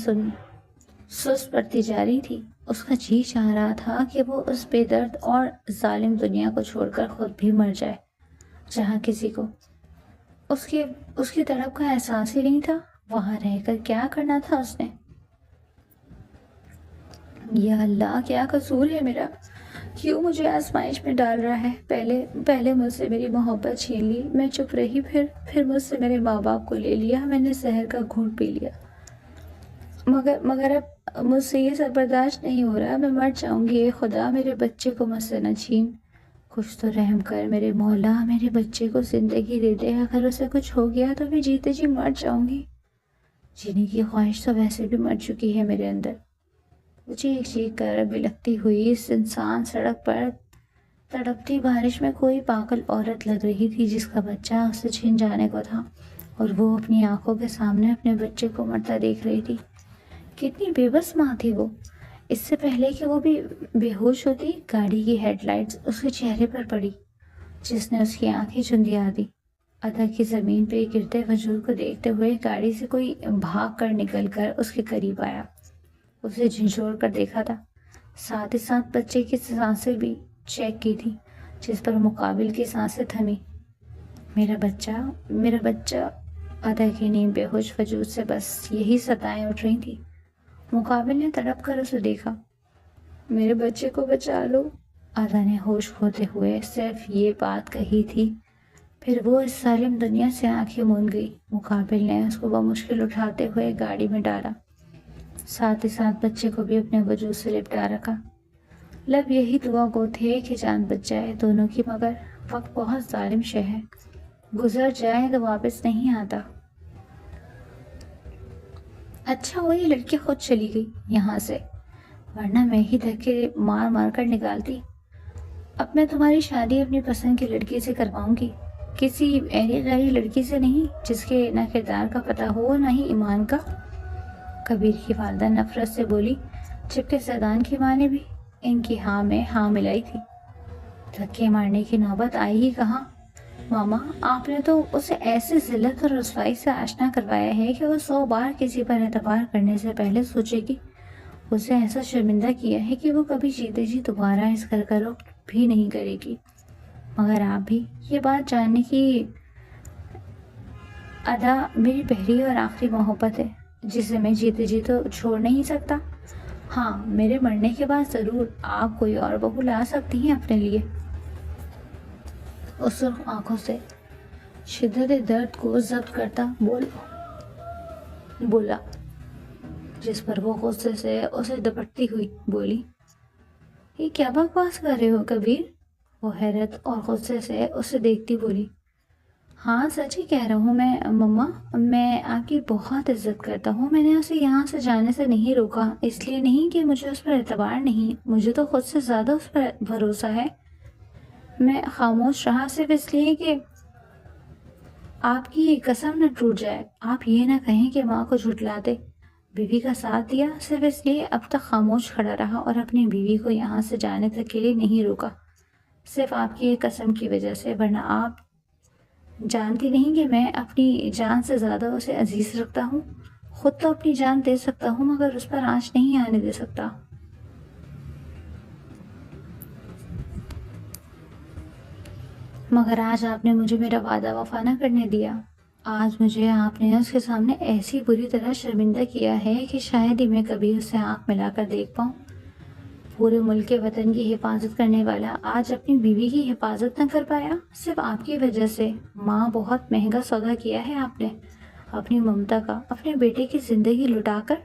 سست پڑتی جا رہی تھی۔ اس کا جی چاہ رہا تھا کہ وہ اس بے درد اور ظالم دنیا کو چھوڑ کر خود بھی مر جائے، جہاں کسی کو اس کی تڑپ کا احساس ہی نہیں تھا۔ وہاں رہ کر کیا کرنا تھا اس نے؟ یا اللہ، کیا قصور ہے میرا؟ کیوں مجھے آزمائش میں ڈال رہا ہے؟ پہلے مجھ سے میری محبت چھین لی، میں چپ رہی، پھر مجھ سے میرے ماں باپ کو لے لیا، میں نے زہر کا گھونٹ پی لیا، مگر اب مجھ سے یہ سب برداشت نہیں ہو رہا، میں مر جاؤں گی۔ اے خدا، میرے بچے کو مجھ سے نہ چھین، کچھ تو رحم کر میرے مولا، میرے بچے کو زندگی دے دے، اگر اسے کچھ ہو گیا تو میں جیتے جی مر جاؤں گی۔ جینے کی خواہش تو ویسے بھی مر چکی ہے میرے اندر۔ وہ چیخ چیخ کر بلکتی ہوئی اس انسان سڑک پر تڑپتی بارش میں کوئی پاگل عورت لگ رہی تھی جس کا بچہ اسے چھن جانے کو تھا، اور وہ اپنی آنکھوں کے سامنے اپنے بچے کو مرتا دیکھ رہی تھی۔ کتنی بے بس ماں تھی وہ! اس سے پہلے کہ وہ بھی بے ہوش ہوتی، گاڑی کی ہیڈ لائٹس اس کے چہرے پر پڑی، جس نے اس کی آنکھیں چندیا دی۔ ادا کی زمین پہ گرتے وجود کو دیکھتے ہوئے گاڑی سے کوئی بھاگ کر نکل کر اس کے قریب آیا، اسے جھنجھوڑ کر دیکھا تھا، ساتھ ہی ساتھ بچے کی سانسیں بھی چیک کی تھی، جس پر مقابل کی سانسیں تھمی۔ میرا بچہ! ادا کی نیم بے ہوش وجود سے بس یہی صدائیں اٹھ رہی تھی۔ مقابل نے تڑپ کر اسے دیکھا۔ میرے بچے کو بچا لو! ادا نے ہوش کھوتے ہوئے صرف یہ بات کہی تھی، پھر وہ اس ظالم دنیا سے آنکھیں موند گئی۔ مقابل نے اس کو بمشکل اٹھاتے ہوئے گاڑی میں ڈالا، ساتھ ہی ساتھ بچے کو بھی اپنے وجود سے لپٹا رکھا۔ لب یہی دعا گو تھے کہ جان بچ جائے دونوں کی، مگر وقت بہت ظالم شے ہے، گزر جائے تو واپس نہیں آتا۔ اچھا ہوا یہ لڑکی خود چلی گئی یہاں سے، ورنہ میں ہی دھکے مار مار کر نکالتی۔ اب میں تمہاری شادی اپنی پسند کی لڑکی سے کرواؤں گی، کسی ایری غیری لڑکی سے نہیں، جس کے نہ کردار کا پتہ ہو نہ ہی ایمان کا۔ کبیر کی والدہ نفرت سے بولی، جبکہ زیدان کی ماں نے بھی ان کی ہاں میں ہاں ملائی تھی۔ دھکے مارنے کی نوبت آئی ہی کہاں؟ ماما، آپ نے تو اسے ایسے ذلت اور رسوائی سے آشنا کروایا ہے کہ وہ 100 بار کسی پر اعتبار کرنے سے پہلے سوچے گی۔ اسے ایسا شرمندہ کیا ہے کہ وہ کبھی جیتے جی دوبارہ اس گھر کا رخ بھی نہیں کرے گی۔ مگر آپ بھی یہ بات جاننے کی ادا میری پہلی اور آخری محبت ہے، جسے میں جیتے جی تو چھوڑ نہیں سکتا۔ ہاں، میرے مرنے کے بعد ضرور آپ کوئی اور بہو لا سکتی ہیں اپنے لیے۔ اس سرخ آنکھوں سے شدت درد کو ضبط کرتا بولا، جس پر وہ غصے سے اسے دپٹتی ہوئی بولی، یہ کیا بکواس کر رہے ہو کبیر؟ وہ حیرت اور غصے سے اسے دیکھتی بولی، ہاں سچ ہی کہہ رہا ہوں میں مما، میں آپ کی بہت عزت کرتا ہوں، میں نے اسے یہاں سے جانے سے نہیں روکا، اس لیے نہیں کہ مجھے اس پر اعتبار نہیں، مجھے تو خود سے زیادہ اس پر بھروسہ ہے۔ میں خاموش رہا صرف اس لیے کہ آپ کی قسم نہ ٹوٹ جائے، آپ یہ نہ کہیں کہ ماں کو جھٹلا دے۔ بیوی کا ساتھ دیا صرف اس لیے اب تک خاموش کھڑا رہا اور اپنی بیوی کو یہاں سے جانے تک کے لیے نہیں روکا، صرف آپ کی ایک قسم کی وجہ سے، ورنہ آپ جانتی نہیں کہ میں اپنی جان سے زیادہ اسے عزیز رکھتا ہوں۔ خود تو اپنی جان دے سکتا ہوں مگر اس پر آنچ نہیں آنے دے سکتا۔ مگر آج آپ نے مجھے میرا وعدہ وفا نہ کرنے دیا، آج مجھے آپ نے اس کے سامنے ایسی بری طرح شرمندہ کیا ہے کہ شاید ہی میں کبھی اس سے آنکھ ملا کر دیکھ پاؤں۔ پورے ملک کے وطن کی حفاظت کرنے والا آج اپنی بیوی کی حفاظت نہ کر پایا، صرف آپ کی وجہ سے۔ ماں، بہت مہنگا سودا کیا ہے آپ نے اپنی ممتا کا، اپنے بیٹے کی زندگی لٹا کر۔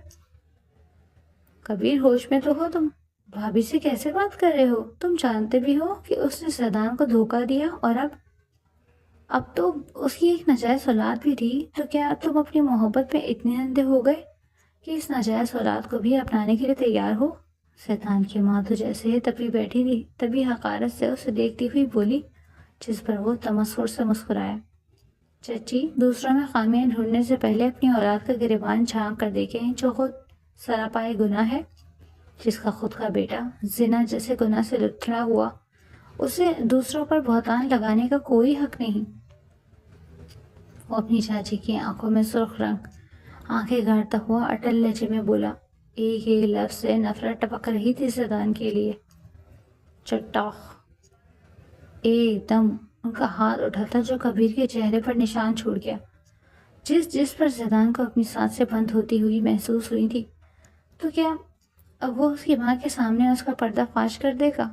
کبیر، ہوش میں تو ہو تم؟ بھابھی سے کیسے بات کر رہے ہو؟ تم جانتے بھی ہو کہ اس نے زیدان کو دھوکہ دیا، اور اب تو اس کی ایک ناجائز اولاد بھی تھی، تو کیا تم اپنی محبت میں اتنے اندھے ہو گئے کہ اس ناجائز اولاد کو بھی اپنانے کے لیے تیار ہو؟ زیدان کی ماں تو جیسے تپی بیٹھی تھی، تبھی حقارت سے اسے دیکھتی ہوئی بولی، جس پر وہ تمسخر سے مسکرایا، چچی دوسروں میں خامیاں ڈھونڈنے سے پہلے اپنی اولاد کا گریبان جھانک کر دیکھیں جو خود سراپائے گناہ ہے. جس کا خود کا بیٹا زنا جیسے گناہ سے لتھڑا ہوا، اسے دوسروں پر بہتان لگانے کا کوئی حق نہیں. وہ اپنی چاچی کی آنکھوں میں سرخ رنگ آنکھیں گاڑتا ہوا اٹل لہجے میں بولا. ایک ایک لفظ سے نفرت ٹپک رہی تھی زیدان کے لیے. چٹاخ. ایک دم ان کا ہاتھ اٹھا تھا جو کبیر کے چہرے پر نشان چھوڑ گیا، جس پر زیدان کو اپنی سانسیں بند ہوتی ہوئی محسوس ہوئی تھی. تو کیا اب وہ اس کی ماں کے سامنے اس کا پردہ فاش کر دے گا؟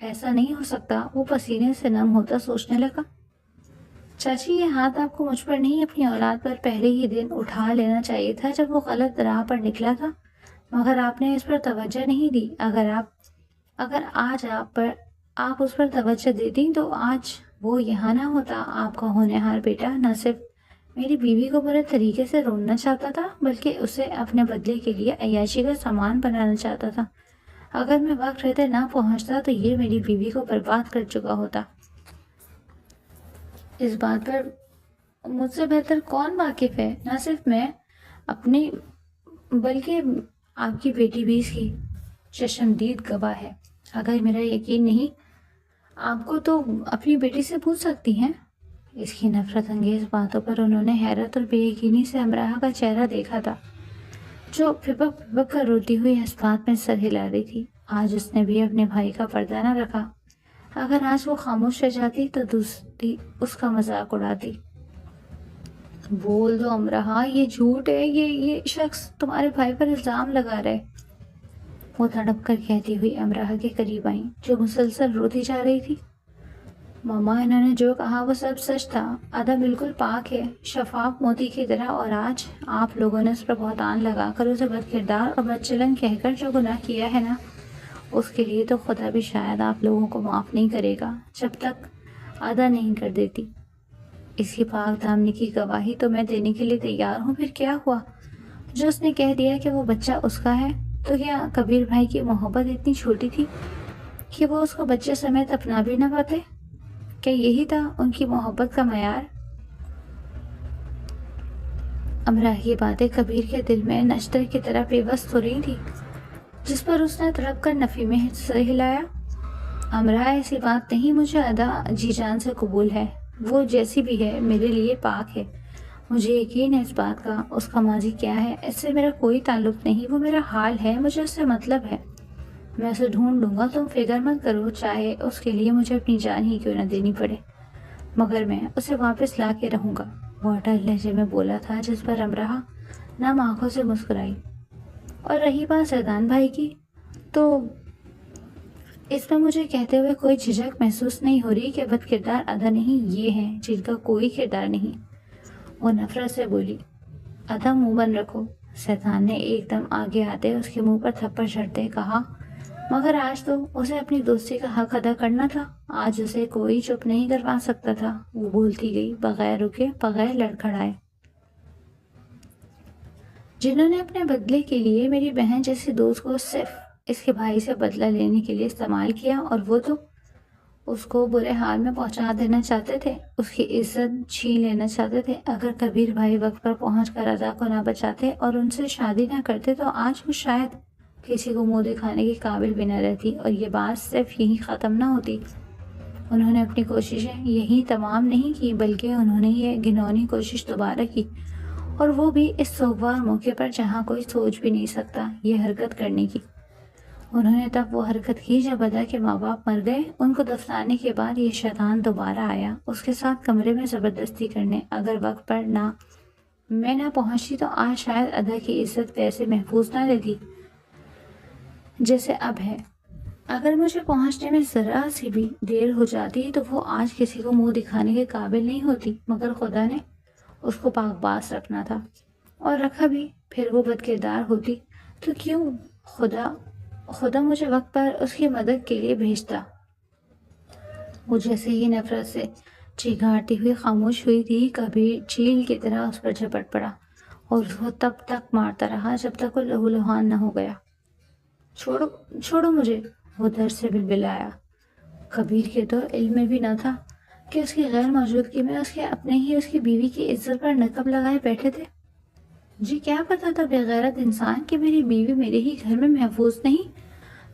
ایسا نہیں ہو سکتا. وہ پسینے سے نم ہوتا سوچنے لگا. چاچی یہ ہاتھ آپ کو مجھ پر نہیں اپنی اولاد پر پہلے ہی دن اٹھا لینا چاہیے تھا جب وہ غلط راہ پر نکلا تھا، مگر آپ نے اس پر توجہ نہیں دی. اگر آج آپ اس پر توجہ دیتی تو آج وہ یہاں نہ ہوتا. آپ کا ہونہار بیٹا نہ صرف میری بیوی کو برے طریقے سے رونا چاہتا تھا بلکہ اسے اپنے بدلے کے لیے عیاشی کا سامان بنانا چاہتا تھا. اگر میں وقت رہتے نہ پہنچتا تو یہ میری بیوی کو برباد کر چکا ہوتا. اس بات پر مجھ سے بہتر کون واقف ہے؟ نہ صرف میں اپنی بلکہ آپ کی بیٹی بھی اس کی چشمدید گواہ ہے. اگر میرا یقین نہیں آپ کو تو اپنی بیٹی سے پوچھ سکتی ہیں. اس کی نفرت انگیز باتوں پر انہوں نے حیرت اور بے یقینی سے امراہ کا چہرہ دیکھا تھا جو پھپک پھپک کر روتی ہوئی اس بات میں سر ہلا رہی تھی. آج اس نے بھی اپنے بھائی کا پردہ نہ رکھا. اگر آج وہ خاموش رہ جاتی تو دوسری اس کا مذاق اڑاتی. بول دو امراہ، یہ جھوٹ ہے. یہ شخص تمہارے بھائی پر الزام لگا رہے. وہ تڑپ کر کہتی ہوئی امراہ کے قریب آئیں جو مسلسل روتی جا رہی تھی. ماما انہوں نے جو کہا وہ سب سچ تھا. ادا بالکل پاک ہے، شفاف موتی کی طرح، اور آج آپ لوگوں نے اس پر بہتان لگا کر اسے بد کردار اور بد چلن کہہ کر جو گناہ کیا ہے نا، اس کے لیے تو خدا بھی شاید آپ لوگوں کو معاف نہیں کرے گا جب تک ادا نہیں کر دیتی. اس کی پاک دامنی کی گواہی تو میں دینے کے لیے تیار ہوں. پھر کیا ہوا جو اس نے کہہ دیا کہ وہ بچہ اس کا ہے؟ تو کیا کبیر بھائی کی محبت اتنی چھوٹی تھی کہ وہ اس کو بچے سمیت اپنا بھی نہ پاتے؟ کیا یہی تھا ان کی محبت کا معیار؟ امراہ کی باتیں کبیر کے دل میں نشتر کی طرح پیوست ہو رہی تھی جس پر اس نے تڑپ کر نفی میں سر ہلایا. امراہ ایسی بات نہیں، مجھے ادا جی جان سے قبول ہے. وہ جیسی بھی ہے میرے لیے پاک ہے. مجھے یقین ہے اس بات کا. اس کا ماضی کیا ہے اس سے میرا کوئی تعلق نہیں. وہ میرا حال ہے، مجھے اس سے مطلب ہے. میں اسے ڈھونڈ لوں گا، تم فکر مت کرو، چاہے اس کے لیے مجھے اپنی جان ہی کیوں نہ دینی پڑے، مگر میں اسے واپس لا کے رہوں گا. وہ اٹل لہجے میں بولا تھا جس پر امراہ نم آنکھوں سے مسکرائی. اور رہی بات زیدان بھائی کی، تو اس میں مجھے کہتے ہوئے کوئی جھجک محسوس نہیں ہو رہی کہ بد کردار ادا نہیں یہ ہیں جن کا کوئی کردار نہیں. وہ نفرت سے بولی. ادا منہ بند رکھو. زیدان نے ایک دم آگے آتے اس کے منہ پر تھپڑ جھڑتے کہا. مگر آج تو اسے اپنی دوستی کا حق ادا کرنا تھا. آج اسے کوئی چپ نہیں کروا سکتا تھا. وہ بولتی گئی بغیر رکے، بغیر لڑکھڑائے. جنہوں نے اپنے بدلے کے لیے میری بہن جیسی دوست کو صرف اس کے بھائی سے بدلہ لینے کے لیے استعمال کیا، اور وہ تو اس کو برے حال میں پہنچا دینا چاہتے تھے، اس کی عزت چھین لینا چاہتے تھے. اگر کبیر بھائی وقت پر پہنچ کر ادا کو نہ بچاتے اور ان سے شادی نہ کرتے تو آج وہ شاید کسی کو منہ دکھانے کے قابل بھی نہ رہتی، اور یہ بات صرف یہی ختم نہ ہوتی. انہوں نے اپنی کوششیں یہی تمام نہیں کی بلکہ انہوں نے یہ گھناؤنی کوشش دوبارہ کی، اور وہ بھی اس سوگوار موقع پر جہاں کوئی سوچ بھی نہیں سکتا یہ حرکت کرنے کی. انہوں نے تب وہ حرکت کی جب ادا کے ماں باپ مر گئے. ان کو دفنانے کے بعد یہ شیطان دوبارہ آیا اس کے ساتھ کمرے میں زبردستی کرنے. اگر وقت پر میں نہ پہنچتی تو آج شاید ادا کی عزت ویسے محفوظ نہ رہتی جیسے اب ہے. اگر مجھے پہنچنے میں ذرا سی بھی دیر ہو جاتی تو وہ آج کسی کو منہ دکھانے کے قابل نہیں ہوتی، مگر خدا نے اس کو پاک باز رکھنا تھا، اور رکھا بھی. پھر وہ بد کردار ہوتی تو کیوں خدا مجھے وقت پر اس کی مدد کے لیے بھیجتا. وہ جیسے ہی نفرت سے چیخاڑتی ہوئی خاموش ہوئی تھی، کبھی چیل کی طرح اس پر جھپٹ پڑا اور اس کو تب تک مارتا رہا جب تک وہ لہو لہان نہ ہو گیا. چھوڑو مجھے، وہ در سے بلبلایا. کبیر کے تو علم میں بھی نہ تھا کہ اس کی غیر موجودگی میں اس کی بیوی کی عزت پر نقب لگائے بیٹھے تھے؟ جی کیا پتا تھا بےغیرت انسان کہ میری بیوی میرے ہی گھر میں محفوظ نہیں؟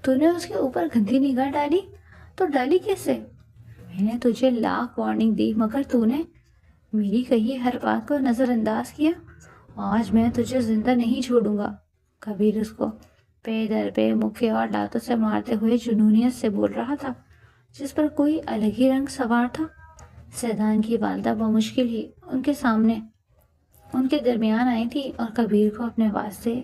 تو نے اس کے اوپر گندی نگاہ ڈالی تو ڈالی کیسے؟ میں نے تجھے لاکھ وارننگ دی مگر تو نے میری کہی ہر بات کو نظر انداز کیا۔ آج میں تجھے زندہ نہیں چھوڑوں گا۔ کبیر اس کو پے در پہ مکے اور لاتوں سے مارتے ہوئے جنونیت سے بول رہا تھا جس پر کوئی الگ ہی رنگ سوار تھا۔ سیدان کی والدہ بمشکل ہی ان کے درمیان آئی تھی اور کبیر کو اپنے واسطے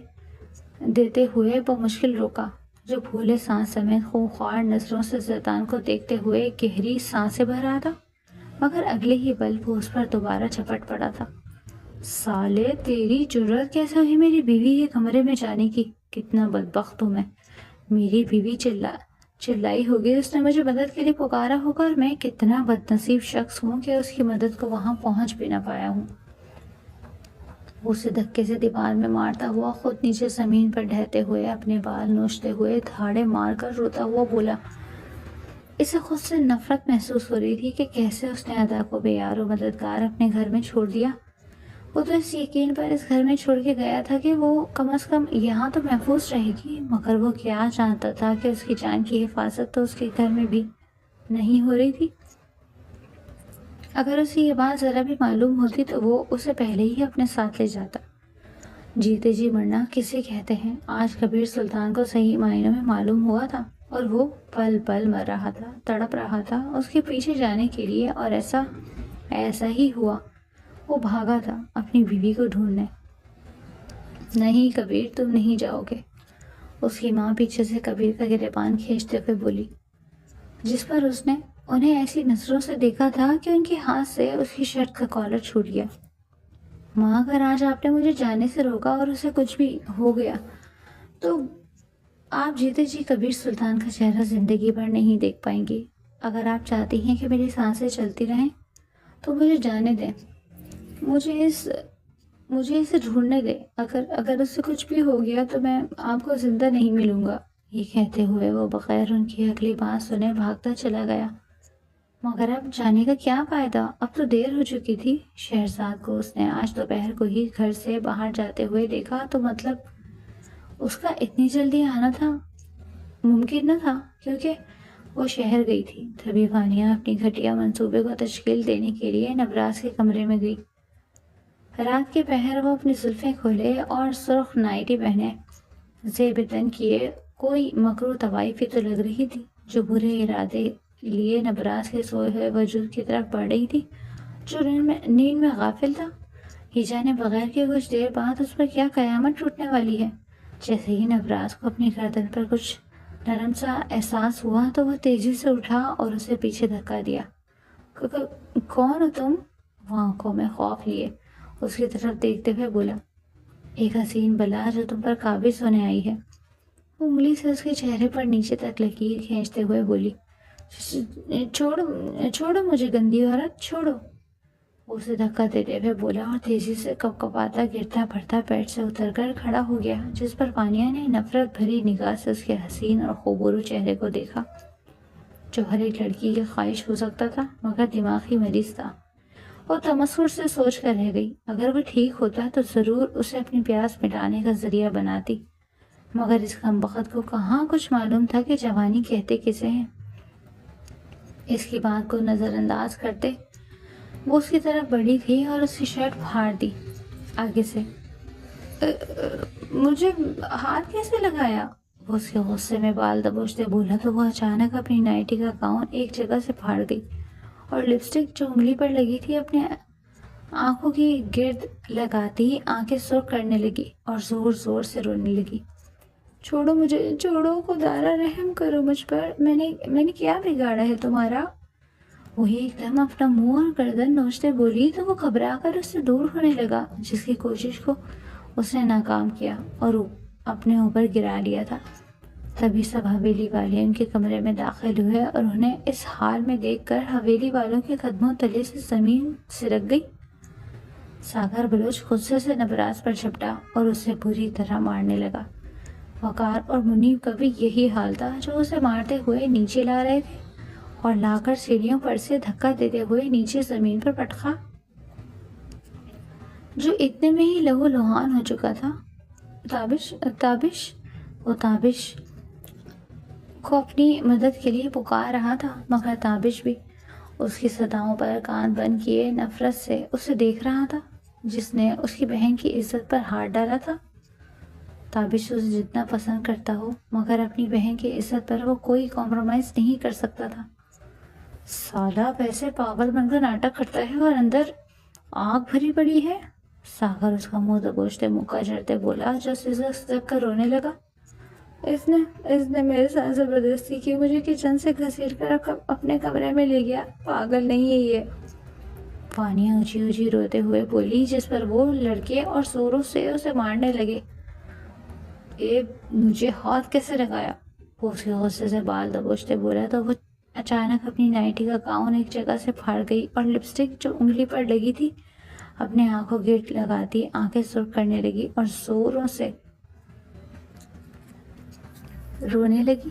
دیتے ہوئے بمشکل روکا، جو پھولے سانس سمیت خونخوار نظروں سے سیدان کو دیکھتے ہوئے گہری سانسیں بھر رہا تھا، مگر اگلے ہی پل وہ اس پر دوبارہ جھپٹ پڑا تھا۔ سالے تیری جرت کیسے ہوئی میری بیوی کے کمرے میں جانے کی؟ کتنا بدبخت ہوں میں۔ میری بیوی چلائی ہوگی، اس نے مجھے مدد کے لیے پکارا ہوگا اور میں کتنا بدنصیب شخص ہوں کہ اس کی مدد کو وہاں پہنچ بھی نہ پایا ہوں۔ وہ اسے دھکے سے دیوار میں مارتا ہوا خود نیچے زمین پر ڈھہتے ہوئے اپنے بال نوچتے ہوئے دھاڑے مار کر روتا ہوا بولا۔ اسے خود سے نفرت محسوس ہو رہی تھی کہ کیسے اس نے ادا کو بے یار و مددگار اپنے گھر میں چھوڑ دیا۔ وہ تو اس یقین پر اس گھر میں چھوڑ کے گیا تھا کہ وہ کم از کم یہاں تو محفوظ رہے گی، مگر وہ کیا جانتا تھا کہ اس کی جان کی حفاظت تو اس کے گھر میں بھی نہیں ہو رہی تھی۔ اگر اسے یہ بات ذرا بھی معلوم ہوتی تو وہ اسے پہلے ہی اپنے ساتھ لے جاتا۔ جیتے جی مرنا کسے کہتے ہیں، آج کبیر سلطان کو صحیح معنوں میں معلوم ہوا تھا اور وہ پل پل مر رہا تھا، تڑپ رہا تھا اس کے پیچھے جانے کے لیے، اور ایسا ہی ہوا۔ وہ بھاگا تھا اپنی بیوی کو ڈھونڈنے۔ نہیں کبیر، تم نہیں جاؤ گے، اس کی ماں پیچھے سے کبیر کا گریبان کھینچتے ہوئے بولی، جس پر اس نے انہیں ایسی نظروں سے دیکھا تھا کہ ان کے ہاتھ سے اس کی شرٹ کا کالر چھوٹ گیا۔ ماں، اگر آج آپ نے مجھے جانے سے روکا اور اسے کچھ بھی ہو گیا تو آپ جیتے جی کبیر سلطان کا چہرہ زندگی بھر نہیں دیکھ پائیں گی۔ اگر آپ چاہتی ہیں کہ میری سانسیں چلتی رہیں تو مجھے جانے دیں، مجھے اسے ڈھونڈنے دیں۔ اگر اس سے کچھ بھی ہو گیا تو میں آپ کو زندہ نہیں ملوں گا۔ یہ کہتے ہوئے وہ بغیر ان کی اگلی بات سنے بھاگتا چلا گیا۔ مگر اب جانے کا کیا فائدہ، اب تو دیر ہو چکی تھی۔ شہرزاد کو اس نے آج دوپہر کو ہی گھر سے باہر جاتے ہوئے دیکھا تو مطلب اس کا اتنی جلدی آنا تھا ممکن نہ تھا، کیونکہ وہ شہر گئی تھی۔ تبھی فانیہ اپنی گھٹیا منصوبے کو تشکیل دینے کے لیے نبراز کے کمرے میں گئی۔ رات کے پہر وہ اپنی زلفیں کھولے اور سرخ نائٹی پہنے زیب تن کیے کوئی مکروہ طوائفی تو لگ رہی تھی، جو برے ارادے لیے نبراز کے سوئے ہوئے وجود کی طرف بڑھ رہی تھی، جو نیند میں غافل تھا۔ یہ جانے بغیر کہ کچھ دیر بعد اس پر کیا قیامت ٹوٹنے والی ہے۔ جیسے ہی نبراز کو اپنی گردن پر کچھ نرم سا احساس ہوا تو وہ تیزی سے اٹھا اور اسے پیچھے دھکا دیا۔ کون ہو تم؟ وہ آنکھوں میں خوف لیے اس کی طرف دیکھتے ہوئے بولا، ایک حسین بلا جو تم پر قابض ہونے آئی ہے۔ وہ انگلی سے اس کے چہرے پر نیچے تک لکیر کھینچتے ہوئے بولی، چھوڑو مجھے گندی عورت، چھوڑو۔ وہ اسے دھکا دیتے ہوئے بولا اور تیزی سے کپکپاتا گرتا بڑھتا بیڈ سے اتر کر کھڑا ہو گیا، جس پر فانیہ نے نفرت بھری نگاہ سے اس کے حسین اور خوبورو چہرے کو دیکھا، جو ہر ایک لڑکی کی خواہش ہو سکتا تھا، مگر دماغی مریض تھا۔ وہ تمسخر سے سوچ کر رہ گئی، اگر وہ ٹھیک ہوتا تو ضرور اسے اپنی پیاس مٹانے کا ذریعہ بناتی، مگر اس کمبخت کو کہاں کچھ معلوم تھا کہ جوانی کہتے کسے ہیں۔ اس کی بات کو نظر انداز کرتے وہ اس کی طرف بڑھی تھی اور اس کی شرٹ پھاڑ دی آگے سے۔ مجھے ہاتھ کیسے لگایا؟ وہ اس کے غصے میں بال دبوچتے بولا تو وہ اچانک اپنی نائٹی کا گاؤن ایک جگہ سے پھاڑ گئی اور لپسٹک جو انگلی پر لگی تھی اپنے آنکھوں کی گرد لگاتی ہی آنکھیں سرخ کرنے لگی اور زور زور سے رونے لگی۔ چھوڑو مجھے، چھوڑو، خدارا رحم کرو مجھ پر، میں نے کیا بگاڑا ہے تمہارا؟ وہی ایک دم اپنا منہ اور گردن نوچتے بولی تو وہ گھبرا کر اس سے دور ہونے لگا، جس کی کوشش کو اس نے ناکام کیا اور اپنے اوپر گرا لیا تھا۔ تبھی سب حویلی والے ان کے کمرے میں داخل ہوئے اور انہیں اس حال میں دیکھ کر حویلی والوں کے قدموں تلے سے زمین سرک گئی۔ ساگر بلوچ غصے سے نبراز پر جھپٹا اور اسے بری طرح مارنے لگا۔ وقار اور منیب کا بھی یہی حال تھا، جو اسے مارتے ہوئے نیچے لا رہے تھے اور لا کر سیڑھیوں پر سے دھکا دیتے ہوئے نیچے زمین پر پٹکا، جو اتنے میں ہی لہو لہان ہو چکا تھا۔ تابش تابش وہ تابش کو اپنی مدد کے لیے پکار رہا تھا، مگر تابش بھی اس کی صداؤں پر کان بند کیے نفرت سے اسے دیکھ رہا تھا، جس نے اس کی بہن کی عزت پر ہاتھ ڈالا تھا۔ تابش اسے جتنا پسند کرتا ہو مگر اپنی بہن کی عزت پر وہ کوئی کمپرومائز نہیں کر سکتا تھا۔ سالہ ویسے پاگل بن کر ناٹک کرتا ہے اور اندر آگ بھری پڑی ہے، ساگر اس کا منہ دبوچتے مکہ جھڑتے بولا، جو سسک کر رونے لگا۔ اس نے میرے ساتھ زبردستی کی، مجھے کچن سے گھسیٹ کر اپنے کمرے میں لے گیا، پاگل نہیں ہے یہ۔ وانیہ اونچی اونچی روتے ہوئے بولی، جس پر وہ لڑکے اور زوروں سے اسے مارنے لگے۔ مجھے ہاتھ کیسے لگایا؟ وہ اس کے غصے سے بال دبوچتے بولا تو وہ اچانک اپنی نائٹی کا گاؤن ایک جگہ سے پھاڑ گئی اور لپسٹک جو انگلی پر لگی تھی اپنے آنکھوں گرد لگاتی آنکھیں سرخ کرنے لگی اور زوروں سے رونے لگی۔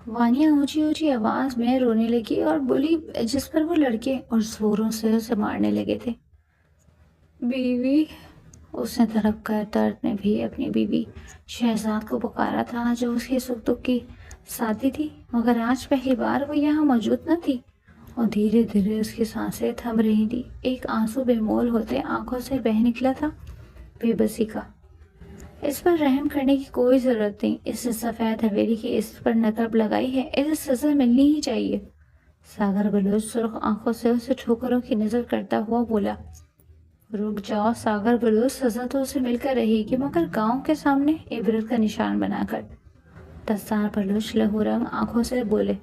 وانیہ اونچی اونچی آواز میں رونے لگی اور بولی، جس پر وہ لڑکے اور زوروں سے اسے مارنے لگے تھے۔ بیوی، اس نے تڑپ کر درد میں بھی اپنی بیوی شہزاد کو پکارا تھا، جو اس کے سکھ دکھ کی ساتھی تھی، مگر آج پہلی بار وہ یہاں موجود نہ تھی اور دھیرے دھیرے اس کی سانسیں تھم رہی تھی۔ ایک آنسو بے مول ہوتے آنکھوں سے بہہ نکلا تھا، بے بسی کا۔ اس پر رحم کرنے کی کوئی ضرورت نہیں، اس نے سفید حویلی کی عزت پر نقب لگائی ہے، اسے سزا ملنی ہی چاہیے۔ ساگر بلوچ سرخ آنکھوں سے اسے ٹھوکروں کی نظر کرتا ہوا بولا۔ رک جاؤ ساگر بلوچ، سزا تو اسے مل کر رہے گی، مگر گاؤں کے سامنے عبرت کا نشان بنا کر۔ دستار بلوچ لہو رنگ آنکھوں سے بولے۔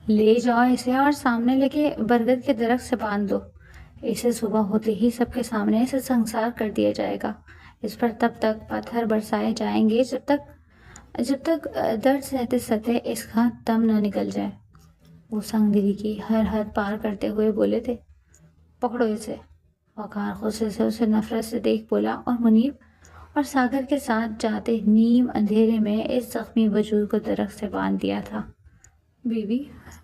لے جاؤ اسے اور سامنے لگے برگد کے درخت سے باندھ دو، اسے صبح ہوتے ہی سب کے سامنے اسے سنسار کر دیا جائے گا۔ اس پر تب تک پتھر برسائے جائیں گے جب تک درد سہتے سہتے اس کا دم نہ نکل جائے۔ وہ سنگ دلی کی ہر حد پار کرتے ہوئے بولے تھے۔ پکڑو اسے، وقار غصے سے اسے نفرت سے دیکھ بولا اور منیب اور ساگر کے ساتھ جاتے نیم اندھیرے میں اس زخمی وجود کو درخت سے باندھ دیا تھا۔ بیوی،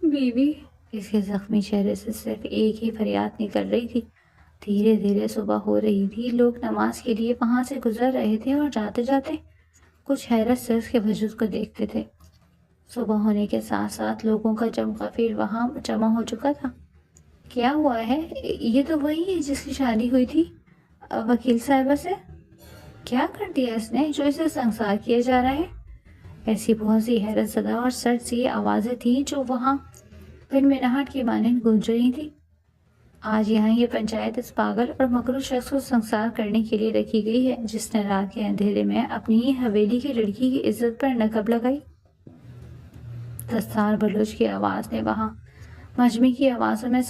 بیوی، اس کے زخمی چہرے سے صرف ایک ہی فریاد نکل رہی تھی۔ دھیرے دھیرے صبح ہو رہی تھی، لوگ نماز کے لیے وہاں سے گزر رہے تھے اور جاتے جاتے کچھ حیرت سے اس کے وجود کو دیکھتے تھے۔ صبح ہونے کے ساتھ ساتھ لوگوں کا جمع وہاں جمع ہو چکا تھا۔ کیا ہوا ہے؟ یہ تو وہی ہے جس کی شادی ہوئی تھی وکیل صاحبہ سے۔ کیا کر دیا اس نے جو اسے سنسار کیا جا رہا ہے؟ ایسی بہت سی حیرت زدہ اور سرد سی آوازیں تھیں جو وہاں پھر مناہٹ کی مانند گونج رہی تھی۔ آج یہاں یہ پنچایت اس پاگل اور مکروہ شخص کو سنسار کرنے کے لیے رکھی گئی ہے، جس نے رات کے اندھیرے میں اپنی ہی حویلی کی لڑکی کی عزت پر نقب لگائی۔ دستار بلوچ کی آواز نے وہاں مجمع کی آوازوں میں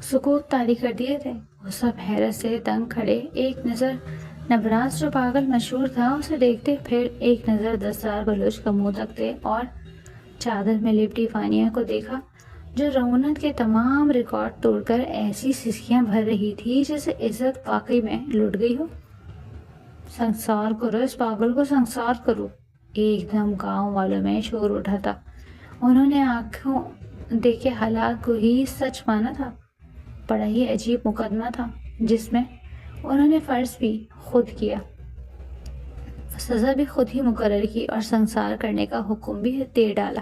سکوت طاری کر دیے تھے۔ وہ سب حیرت سے دنگ کھڑے، ایک نظر نبراس جو پاگل مشہور تھا اسے دیکھتے، پھر ایک نظر دستار بلوچ کا منہ تکتے اور چادر میں لپٹی وانیہ کو دیکھا، جو رعونت کے تمام ریکارڈ توڑ کر ایسی سسکیاں بھر رہی تھی جیسے عزت واقعی میں لٹ گئی ہو۔ سنسار کرو اس پاگل کو، سنسار کرو! ایک دم گاؤں والوں میں شور اٹھا تھا۔ انہوں نے آنکھوں دیکھے حالات کو ہی سچ مانا تھا۔ بڑا ہی عجیب مقدمہ تھا جس میں انہوں نے فرض بھی خود کیا، سزا بھی خود ہی مقرر کی اور سنسار کرنے کا حکم بھی دے ڈالا۔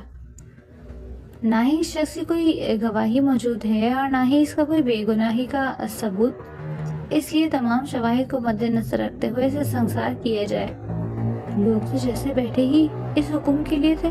نہ ہی اس شخص کی کوئی گواہی موجود ہے اور نہ ہی اس کا کوئی بے گناہی کا ثبوت، اس لیے تمام شواہد کو مد نظر رکھتے ہوئے اسے سنسار کیا جائے۔ لوگ تو جیسے بیٹھے ہی اس حکم کے لیے تھے،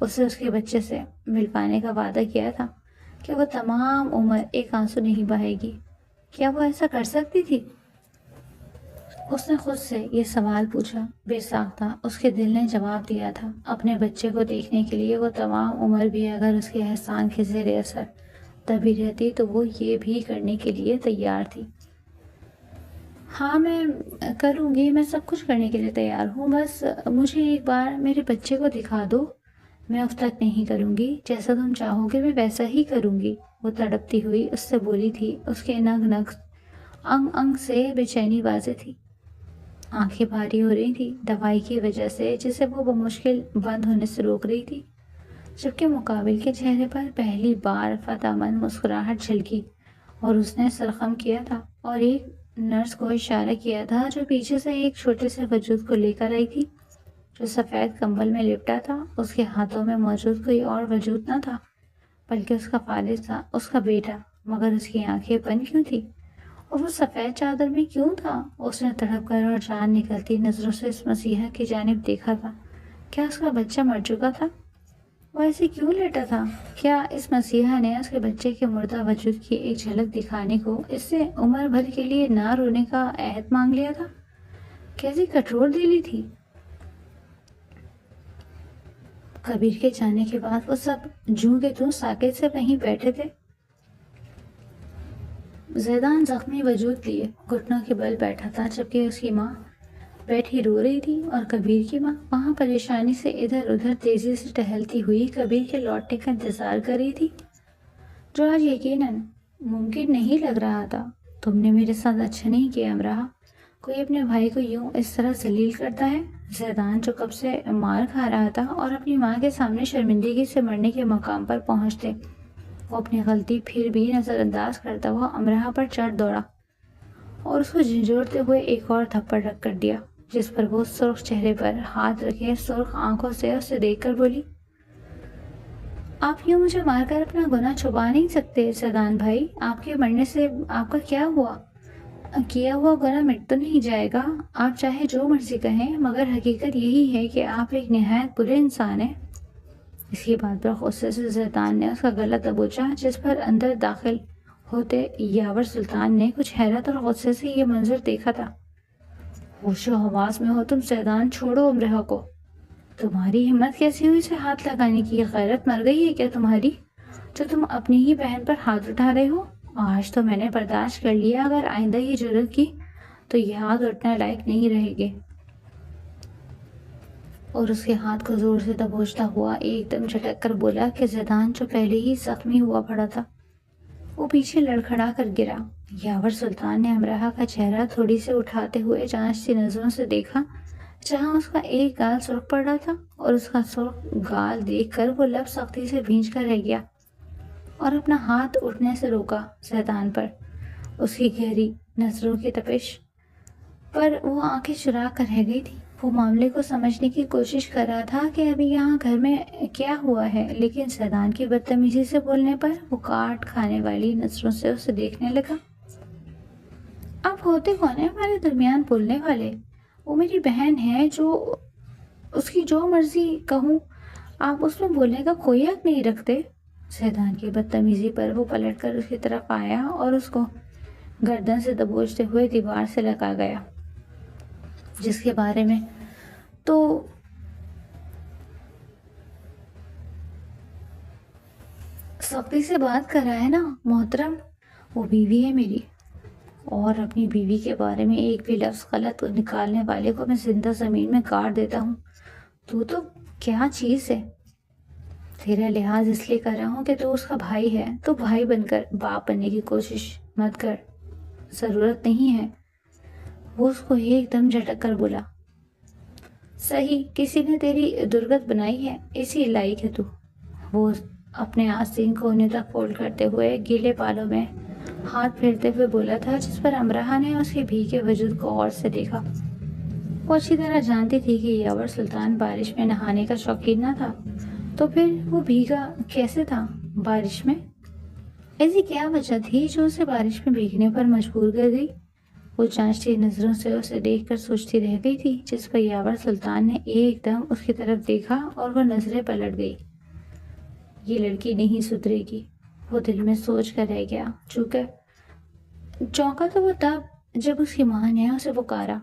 اس نے اس کے بچے سے مل پانے کا وعدہ کیا تھا کہ وہ تمام عمر ایک آنسو نہیں بہائے گی۔ کیا وہ ایسا کر سکتی تھی؟ اس نے خود سے یہ سوال پوچھا۔ بے ساختہ اس کے دل نے جواب دیا تھا۔ اپنے بچے کو دیکھنے کے لیے وہ تمام عمر بھی اگر اس کے احسان کے زیر اثر دبی رہتی تو وہ یہ بھی کرنے کے لیے تیار تھی۔ ہاں میں کروں گی، میں سب کچھ کرنے کے لیے تیار ہوں، بس مجھے ایک بار میرے بچے کو دکھا دو۔ میں اب تک نہیں کروں گی، جیسا تم چاہو گے میں ویسا ہی کروں گی، وہ تڑپتی ہوئی اس سے بولی تھی۔ اس کے نگ نگ انگ انگ سے بے چینی واضح تھی، آنکھیں بھاری ہو رہی تھی دوائی کی وجہ سے جسے وہ بمشکل بند ہونے سے روک رہی تھی، جبکہ مقابل کے چہرے پر پہلی بار فتح مند مسکراہٹ جھلکی اور اس نے سرخم کیا تھا اور ایک نرس کو اشارہ کیا تھا جو پیچھے سے ایک چھوٹے سے وجود کو لے کر آئی تھی جو سفید کمبل میں لپٹا تھا۔ اس کے ہاتھوں میں موجود کوئی اور وجود نہ تھا بلکہ اس کا والد تھا، اس کا بیٹا، مگر اس کی آنکھیں بند کیوں تھی اور وہ سفید چادر میں کیوں تھا؟ اس نے تڑپ کر اور جان نکلتی نظروں سے اس مسیحا کی جانب دیکھا تھا۔ کیا اس کا بچہ مر چکا تھا؟ وہ ایسے کیوں لیٹا تھا؟ کیا اس مسیحا نے اس کے بچے کے مردہ وجود کی ایک جھلک دکھانے کو اس سے عمر بھر کے لیے نہ رونے کا عہد مانگ لیا تھا؟ کیسی کٹھور دلی تھی! کبیر کے جانے کے بعد وہ سب جوں کے توں ساکت سے وہیں بیٹھے تھے، زیدان زخمی وجود لیے گھٹنوں کے بل بیٹھا تھا جبکہ اس کی ماں بیٹھی رو رہی تھی اور کبیر کی ماں وہاں پریشانی سے ادھر ادھر تیزی سے ٹہلتی ہوئی کبیر کے لوٹنے کا انتظار کر رہی تھی، جو آج یقیناً ممکن نہیں لگ رہا تھا۔ تم نے میرے ساتھ اچھا نہیں کیا امراہ، کوئی اپنے بھائی کو یوں اس طرح ذلیل کرتا ہے؟ زیدان جو کب سے مار کھا رہا تھا اور اپنی ماں کے سامنے شرمندگی سے مرنے کے مقام پر پہنچتے وہ اپنی غلطی پھر بھی نظر انداز کرتا ہوا امراہ پر چڑھ دوڑا اور اس کو جھنجھوڑتے ہوئے ایک اور تھپڑ رکھ کر دیا، جس پر وہ سرخ چہرے پر ہاتھ رکھے سرخ آنکھوں سے اسے دیکھ کر بولی، آپ یوں مجھے مار کر اپنا گناہ چھپا نہیں سکتے زیدان بھائی، آپ کے مرنے سے آپ کا کیا ہوا؟ کیا ہوا گناہ مٹ تو نہیں جائے گا، آپ چاہے جو مرضی کہیں، مگر حقیقت یہی ہے کہ آپ ایک نہایت برے انسان ہیں۔ اس کی بات پر غصے سے زیدان نے اس کا گلا دبوچا، جس پر اندر داخل ہوتے یاور سلطان نے کچھ حیرت اور غصے سے یہ منظر دیکھا تھا۔ ہوش و حواس میں ہو تم زیدان، چھوڑو امراہ کو۔ تمہاری ہمت کیسی ہوئی اسے ہاتھ لگانے کی؟ غیرت مر گئی ہے کیا تمہاری جو تم اپنی ہی بہن پر ہاتھ اٹھا رہے ہو؟ آج تو میں نے برداشت کر لیا، اگر آئندہ یہ جرت کی تو یہ ہاتھ اٹھنے لائق نہیں رہے گے۔ اور اس کے ہاتھ کو زور سے دبوچتا ہوا ایک دم جھٹک کر بولا کہ زیدان جو پہلے ہی زخمی ہوا پڑا تھا وہ پیچھے لڑکھڑا کر گرا۔ یاور سلطان نے امراہ کا چہرہ تھوڑی سے اٹھاتے ہوئے جانچتی نظروں سے دیکھا جہاں اس کا ایک گال سرخ پڑ رہا تھا، اور اس کا سرخ گال دیکھ کر وہ لب سختی سے بھینچ کر رہ گیا اور اپنا ہاتھ اٹھنے سے روکا۔ زیدان پر اس کی گہری نظروں کی تپش پر وہ آنکھیں چرا کر رہ گئی تھی۔ وہ معاملے کو سمجھنے کی کوشش کر رہا تھا کہ ابھی یہاں گھر میں کیا ہوا ہے، لیکن زیدان کی بدتمیزی سے بولنے پر وہ کاٹ کھانے والی نظروں سے اسے دیکھنے لگا۔ آپ ہوتے کون ہیں ہمارے درمیان بولنے والے؟ وہ میری بہن ہے، جو اس کی جو مرضی کہوں آپ اس میں بولنے کا کوئی حق نہیں رکھتے۔ زیدان کی بدتمیزی پر وہ پلٹ کر اس کی طرف آیا اور اس کو گردن سے دبوچتے ہوئے دیوار سے لگا گیا، جس کے بارے میں تو سختی سے بات کر رہا ہے نا محترم، وہ بیوی ہے میری، اور اپنی بیوی کے بارے میں ایک بھی لفظ غلط نکالنے والے کو میں زندہ زمین میں کاٹ دیتا ہوں۔ تو کیا چیز ہے؟ تیرا لحاظ اس لیے کر رہا ہوں کہ تو اس کا بھائی ہے، تو بھائی بن کر باپ بننے کی کوشش مت کر، ضرورت نہیں ہے۔ وہ اس کو ایک دم جھٹک کر بولا، صحیح، کسی نے تیری درگت بنائی ہے، اسی لائق ہے تو۔ وہ اپنے آستین کو انہیں تک فولڈ کرتے ہوئے گیلے بالوں میں ہاتھ پھیرتے ہوئے بولا تھا، جس پر امراہ نے اس کے بھیگے وجود کو غور سے دیکھا۔ وہ اچھی طرح جانتی تھی کہ یاور سلطان بارش میں نہانے کا شوقین نہ تھا، تو پھر وہ بھیگا کیسے تھا بارش میں؟ ایسی کیا وجہ تھی جو اسے بارش میں بھیگنے پر مجبور کر گئی؟ وہ جانچتی نظروں سے اسے دیکھ کر سوچتی رہ گئی تھی، جس پر یاور سلطان نے ایک دم اس کی طرف دیکھا اور وہ نظریں پلٹ گئی۔ یہ لڑکی نہیں سدھرے گی۔ وہ دل میں سوچ کر رہ گیا۔ چونکا تو وہ تب جب اس کی ماں نے اسے پکارا،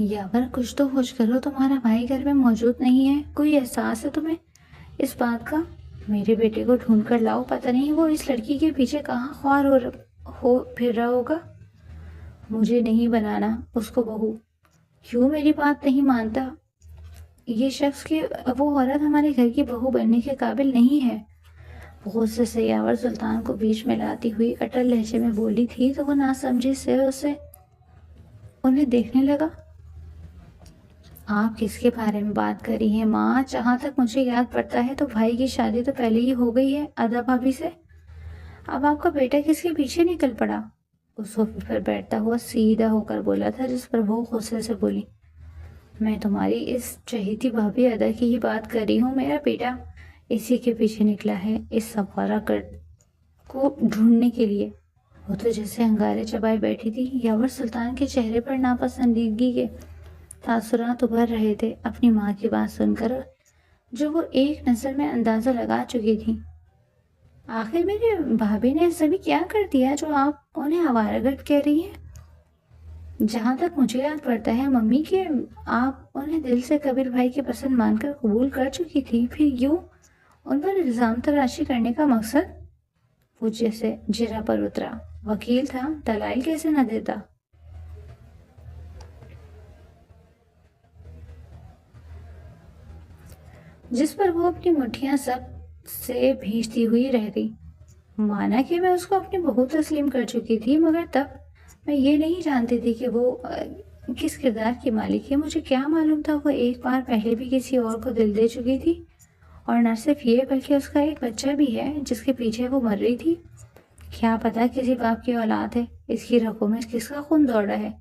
یاور کچھ تو ہوش کرو، تمہارا بھائی گھر میں موجود نہیں ہے، کوئی احساس ہے تمہیں اس بات کا؟ میرے بیٹے کو ڈھونڈ کر لاؤ، پتہ نہیں وہ اس لڑکی کے پیچھے کہاں خوار ہو پھر رہا ہوگا۔ مجھے نہیں بنانا اس کو بہو۔ کیوں میری بات نہیں مانتا؟ یہ شخص کہ وہ عورت ہمارے گھر کی بہو بننے کے قابل نہیں ہے۔ غصے سے یاور سلطان کو بیچ میں لاتی ہوئی اٹل لہجے میں بولی تھی تو وہ ناسمجھی سے انہیں دیکھنے لگا۔ آپ کس کے بارے میں بات کر رہی ہیں ماں؟ جہاں تک مجھے یاد پڑتا ہے تو بھائی کی شادی تو پہلے ہی ہو گئی ہے ادا بھابھی سے۔ اب آپ کا بیٹا کس کے پیچھے نکل پڑا؟ اس صوفے پر بیٹھتا ہوا سیدھا ہو کر بولا تھا، جس پر وہ غصے سے بولی، میں تمہاری اس چہیتی بھابھی ادا کی ہی بات کر رہی ہوں۔ میرا بیٹا اسی کے پیچھے نکلا ہے اس سوارا کو ڈھونڈنے کے لیے۔ وہ تو جیسے انگارے چبائے بیٹھی تھی۔ یاور سلطان کے چہرے پر ناپسندیدگی کے تاثرات ابھر رہے تھے اپنی ماں کی بات سن کر، جو وہ ایک نظر میں اندازہ لگا چکی تھی۔ آخر میری بھابھی نے سبھی کیا کر دیا جو آپ انہیں آوارہ گرد کہہ رہی ہیں؟ جہاں تک مجھے یاد پڑتا ہے ممی کہ آپ انہیں دل سے کبیر بھائی کی پسند مان کر قبول کر چکی تھی، پھر یوں ان پر الزام تراشی کرنے کا مقصد؟ وہ جیسے جرا پر اترا۔ وکیل تھا، دلائل کیسے نہ دیتا؟ جس پر وہ اپنی مٹھیاں سب سے بھیجتی ہوئی رہ گئی۔ مانا کہ میں اس کو اپنی بہو تسلیم کر چکی تھی، مگر تب میں یہ نہیں جانتی تھی کہ وہ کس کردار کی مالک ہے۔ مجھے کیا معلوم تھا وہ ایک بار پہلے بھی کسی اور کو دل دے چکی تھی، اور نہ صرف یہ بلکہ اس کا ایک بچہ بھی ہے جس کے پیچھے وہ مر رہی تھی۔ کیا پتا کسی باپ کی اولاد ہے، اس کی رگوں میں کس کا خون دوڑا ہے،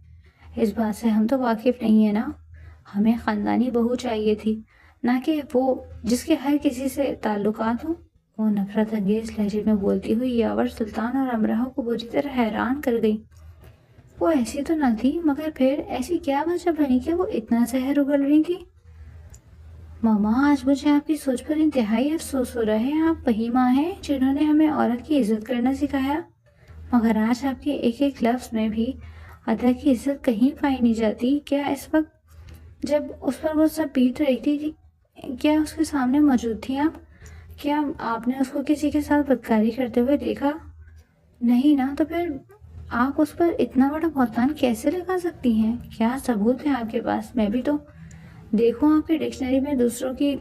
اس بات سے ہم تو واقف نہیں ہیں نا۔ ہمیں خاندانی بہو چاہیے تھی، نہ کہ وہ جس کے ہر کسی سے تعلقات ہوں۔ وہ نفرت انگیز لہجے میں بولتی ہوئی یاور سلطان اور امراؤ کو بری طرح حیران کر گئی۔ وہ ایسی تو نہ تھی، مگر پھر ایسی کیا وجہ بنی کہ وہ اتنا زہر اگل رہی تھی؟ ماما، آج مجھے آپ کی سوچ پر انتہائی افسوس ہو رہا ہے۔ آپ وہی ماں ہیں جنہوں نے ہمیں عورت کی عزت کرنا سکھایا، مگر آج آپ کے ایک ایک لفظ میں بھی ادا کی عزت کہیں پائی نہیں جاتی۔ کیا اس وقت جب اس پر وہ سب بیت رہی تھی، کیا اس کے سامنے موجود تھی آپ؟ کیا آپ نے اس کو کسی کے ساتھ بدکاری کرتے ہوئے دیکھا؟ نہیں نا، تو پھر آپ اس پر اتنا بڑا بہتان کیسے لگا سکتی ہیں؟ کیا ثبوت ہے آپ کے پاس؟ میں بھی تو دیکھوں آپ کے ڈکشنری میں دوسروں کی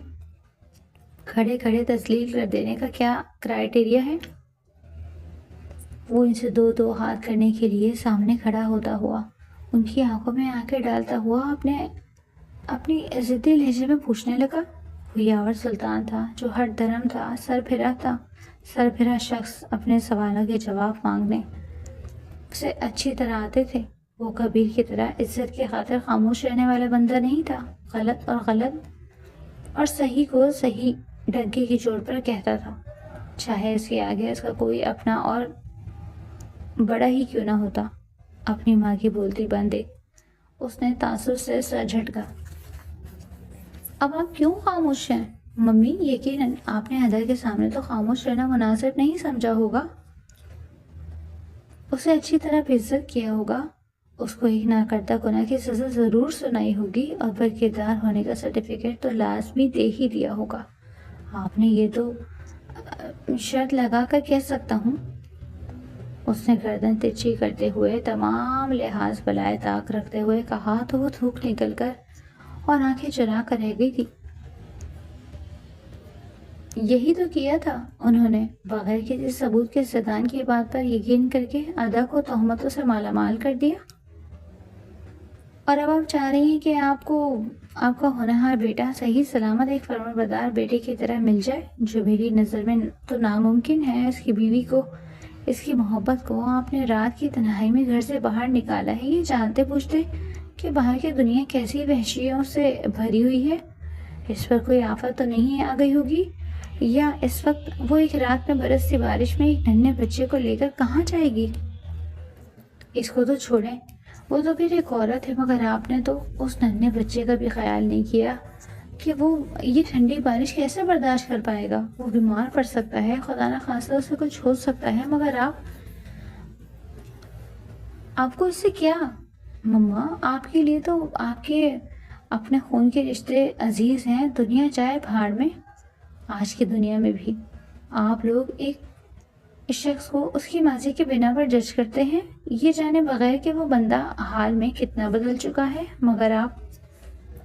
کھڑے کھڑے تسلیل کر دینے کا کیا کرائیٹیریا ہے؟ وہ ان سے دو ہاتھ کرنے کے لیے سامنے کھڑا ہوتا ہوا ان کی آنکھوں میں آنکھیں ڈالتا ہوا اپنی ضدی لہجے میں پوچھنے لگا۔ وہ یاور سلطان تھا جو ہر درم تھا، سر پھرا شخص اپنے سوالوں کے جواب مانگنے سے اچھی طرح آتے تھے۔ وہ کبیر کی طرح عزت کی خاطر خاموش رہنے والا بندہ نہیں تھا۔ غلط اور صحیح کو صحیح ڈنکے کی چوٹ پر کہتا تھا، چاہے اس کے آگے اس کا کوئی اپنا اور بڑا ہی کیوں نہ ہوتا۔ اپنی ماں کی بولتی بند دیکھ اس نے تعصب سے سر جھٹکا۔ اب آپ کیوں خاموش ہیں ممی؟ یقیناً آپ نے ادر کے سامنے تو خاموش رہنا مناسب نہیں سمجھا ہوگا، اسے اچھی طرح بےعزت کیا ہوگا، اس کو ایک ناکردہ گناہ کی سزا ضرور سنائی ہوگی، اور برکردار ہونے کا سرٹیفکیٹ تو لازمی دے ہی دیا ہوگا۔ آپ نے یہ تو شرط لگا کر کہہ سکتا ہوں۔ اس نے گردن ترچھی کرتے ہوئے تمام لحاظ بالائے طاق رکھتے ہوئے کہا تو وہ تھوک نکل کر اور آنکھیں چرا کر رہ گئی تھی۔ یہی تو کیا تھا انہوں نے، بغیر کسی ثبوت کے زدان کی بات پر یقین کر کے ادا کو تہمتوں سے مالا مال کر دیا، اور اب آپ چاہ رہی ہیں کہ آپ کا ہونہار بیٹا صحیح سلامت ایک فرمانبردار بیٹے کی طرح مل جائے، جو میری نظر میں تو ناممکن ہے۔ اس کی بیوی کو، اس کی محبت کو آپ نے رات کی تنہائی میں گھر سے باہر نکالا ہے، یہ جانتے پوچھتے کہ باہر کی دنیا کیسی وحشیوں سے بھری ہوئی ہے۔ اس پر کوئی آفت تو نہیں آ گئی ہوگی، یا اس وقت وہ ایک رات میں برستی بارش میں ایک ننھے بچے کو لے کر کہاں جائے گی؟ اس کو تو چھوڑیں، وہ تو پھر ایک عورت ہے، مگر آپ نے تو اس ننھے بچے کا بھی خیال نہیں کیا کہ وہ یہ ٹھنڈی بارش کیسے برداشت کر پائے گا، وہ بیمار پڑ سکتا ہے، خدا نہ خواستہ اسے کچھ ہو سکتا ہے، مگر آپ کو اس سے کیا؟ مما، آپ کے لیے تو آپ کے اپنے خون کے رشتے عزیز ہیں، دنیا جائے بھاڑ میں۔ آج کی دنیا میں بھی آپ لوگ ایک شخص کو اس کی ماضی کے بنا پر جج کرتے ہیں، یہ جانے بغیر کہ وہ بندہ حال میں کتنا بدل چکا ہے، مگر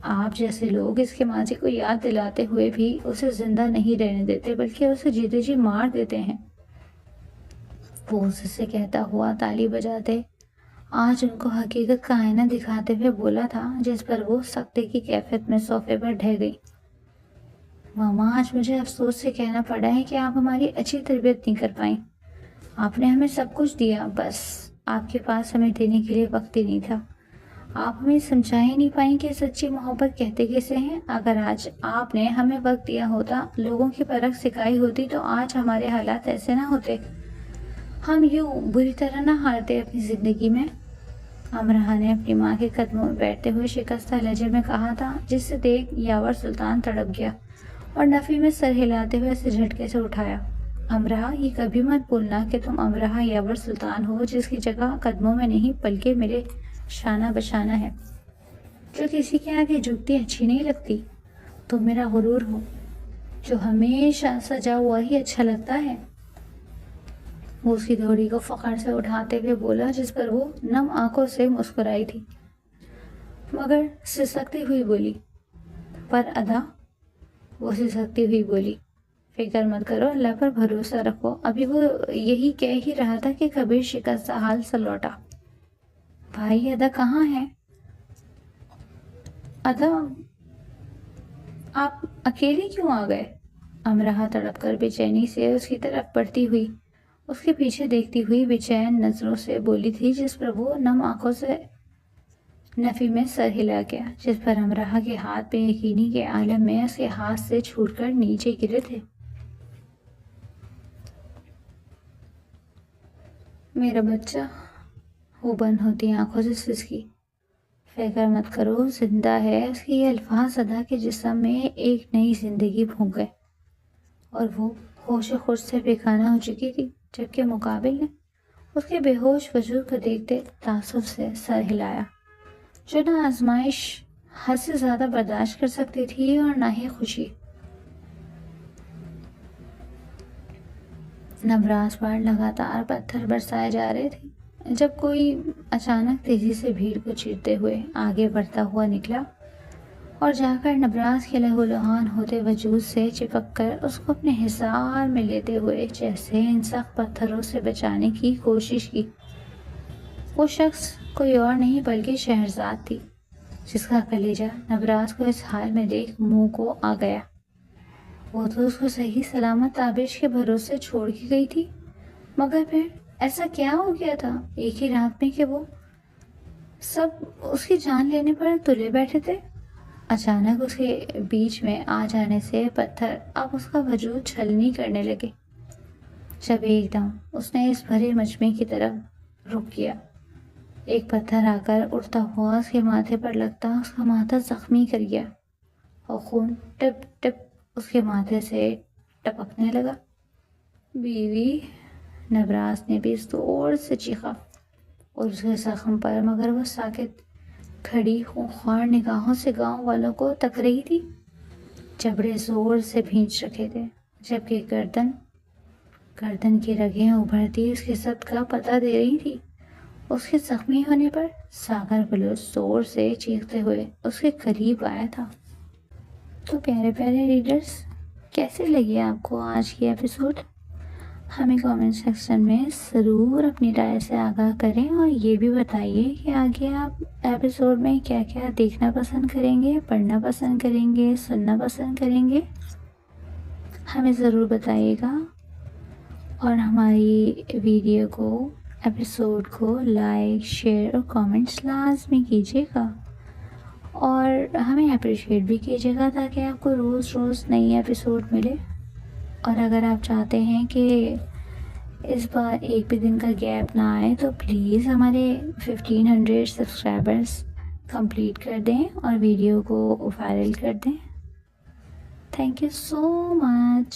آپ جیسے لوگ اس کے ماضی کو یاد دلاتے ہوئے بھی اسے زندہ نہیں رہنے دیتے، بلکہ اسے جیتے جی مار دیتے ہیں۔ وہ اس سے کہتا ہوا تالی بجاتے آج ان کو حقیقت کا آئینہ دکھاتے ہوئے بولا تھا، جس پر وہ سکتے کی کیفیت میں صوفے پر ڈھہ گئی۔ ماما، آج مجھے افسوس سے کہنا پڑا ہے کہ آپ ہماری اچھی تربیت نہیں کر پائیں۔ آپ نے ہمیں سب کچھ دیا، بس آپ کے پاس ہمیں دینے کے لیے وقت ہی نہیں تھا۔ آپ ہمیں سمجھا ہی نہیں پائیں کہ سچی محبت کہتے کسے ہیں۔ اگر آج آپ نے ہمیں وقت دیا ہوتا، لوگوں کی پرکھ سکھائی ہوتی، تو آج ہمارے حالات ایسے نہ ہوتے، ہم یوں بری طرح نہ ہارتے اپنی زندگی میں۔ امرا نے اپنی ماں کے قدموں میں بیٹھتے ہوئے شکستہ لہجے میں کہا تھا، جس سے دیکھ یاور سلطان تڑپ گیا اور نفی میں سر ہلاتے ہوئے اسے جھٹکے سے اٹھایا۔ امرا، یہ کبھی مت بولنا کہ تم امرا یاور سلطان ہو، جس کی جگہ قدموں میں نہیں بلکہ میرے شانہ بشانہ ہے۔ جو کسی کے آگے جھکتی اچھی نہیں لگتی، تم میرا غرور ہو، جو ہمیشہ سجا ہوا ہی اچھا لگتا ہے۔ وہ اس کی دھوڑی کو فخر سے اٹھاتے ہوئے بولا، جس پر وہ نم آنکھوں سے مسکرائی تھی، مگر سسکتی ہوئی بولی۔ پر ادا وہ سسکتی ہوئی بولی، فکر مت کرو، اللہ پر بھروسہ رکھو۔ ابھی وہ یہی کہہ ہی رہا تھا کہ کبیر شکستہ حال سے لوٹا۔ بھائی، ادا کہاں ہے؟ ادا، آپ اکیلے کیوں آ گئے؟ امرا تڑپ کر بے چینی سے اس کی طرف بڑھتی ہوئی، اس کے پیچھے دیکھتی ہوئی بے چین نظروں سے بولی تھی، جس پر وہ نم آنکھوں سے نفی میں سر ہلا گیا، جس پر امرا کے ہاتھ بے یقینی کے عالم میں اس کے ہاتھ سے چھوٹ کر نیچے گرے تھے۔ میرا بچہ، وہ بند ہوتی آنکھوں سے سسکی، فکر مت کرو، زندہ ہے۔ اس کے یہ الفاظ ادا کے جسم میں ایک نئی زندگی پھونک گئے اور وہ ہوش و خرد سے بیگانہ ہو چکی تھی، جبکہ مقابل نے اس کے بے ہوش وجود کو دیکھتے تعصب سے سر ہلایا، جو نہ آزمائش حد سے زیادہ برداشت کر سکتی تھی اور نہ ہی خوشی۔ نبراس پر لگاتار پتھر برسائے جا رہے تھے، جب کوئی اچانک تیزی سے بھیڑ کو چیرتے ہوئے آگے بڑھتا ہوا نکلا اور جا کر نبراس کے لہو لہان ہوتے وجود سے چپک کر اس کو اپنے حصار میں لیتے ہوئے جیسے ان سخت پتھروں سے بچانے کی کوشش کی۔ وہ شخص کوئی اور نہیں بلکہ شہرزاد تھی، جس کا کلیجہ نبراس کو اس حال میں دیکھ منہ کو آ گیا۔ وہ تو اس کو صحیح سلامت تابش کے بھروسے چھوڑ کے گئی تھی، مگر پھر ایسا کیا ہو گیا تھا ایک ہی رات میں کہ وہ سب اس کی جان لینے پر تلے بیٹھے تھے؟ اچانک اس کے بیچ میں آ جانے سے پتھر اب اس کا وجود چھلنی کرنے لگے، جب ایک دم اس نے اس بھرے مجمع کی طرف رخ کیا۔ ایک پتھر آ کر اڑتا ہوا اس کے ماتھے پر لگتا اس کا ماتھا زخمی کر گیا اور خون ٹپ ٹپ اس کے ماتھے سے ٹپکنے لگا۔ بیوی، نبراس نے بھی زور سے چیخا اور اس کے زخم پر، مگر وہ ساکت کھڑی خونخوار نگاہوں سے گاؤں والوں کو تک رہی تھی۔ جبڑے زور سے بھینچ رکھے تھے، جبکہ گردن کی رگیں ابھرتی اس کے سب کا پتہ دے رہی تھی۔ اس کے زخمی ہونے پر ساگر بلوچ زور سے چیختے ہوئے اس کے قریب آیا تھا۔ تو پیارے پیارے ریڈرز، کیسے لگی آپ کو آج کی ایپیسوڈ؟ ہمیں کامنٹ سیکشن میں ضرور اپنی رائے سے آگاہ کریں اور یہ بھی بتائیے کہ آگے آپ ایپیسوڈ میں کیا کیا دیکھنا پسند کریں گے، پڑھنا پسند کریں گے، سننا پسند کریں گے، ہمیں ضرور بتائیے گا۔ اور ہماری ویڈیو کو، ایپیسوڈ کو لائک، شیئر اور کامنٹس لازمی کیجیے گا، اور ہمیں اپریشیٹ بھی کیجیے گا تاکہ آپ کو روز روز نئی ایپیسوڈ ملے۔ اور اگر آپ چاہتے ہیں کہ اس بار ایک بھی دن کا گیپ نہ آئے تو پلیز ہمارے 1500 سبسکرائبرز کمپلیٹ کر دیں اور ویڈیو کو وائرل کر دیں۔ Thank you so much.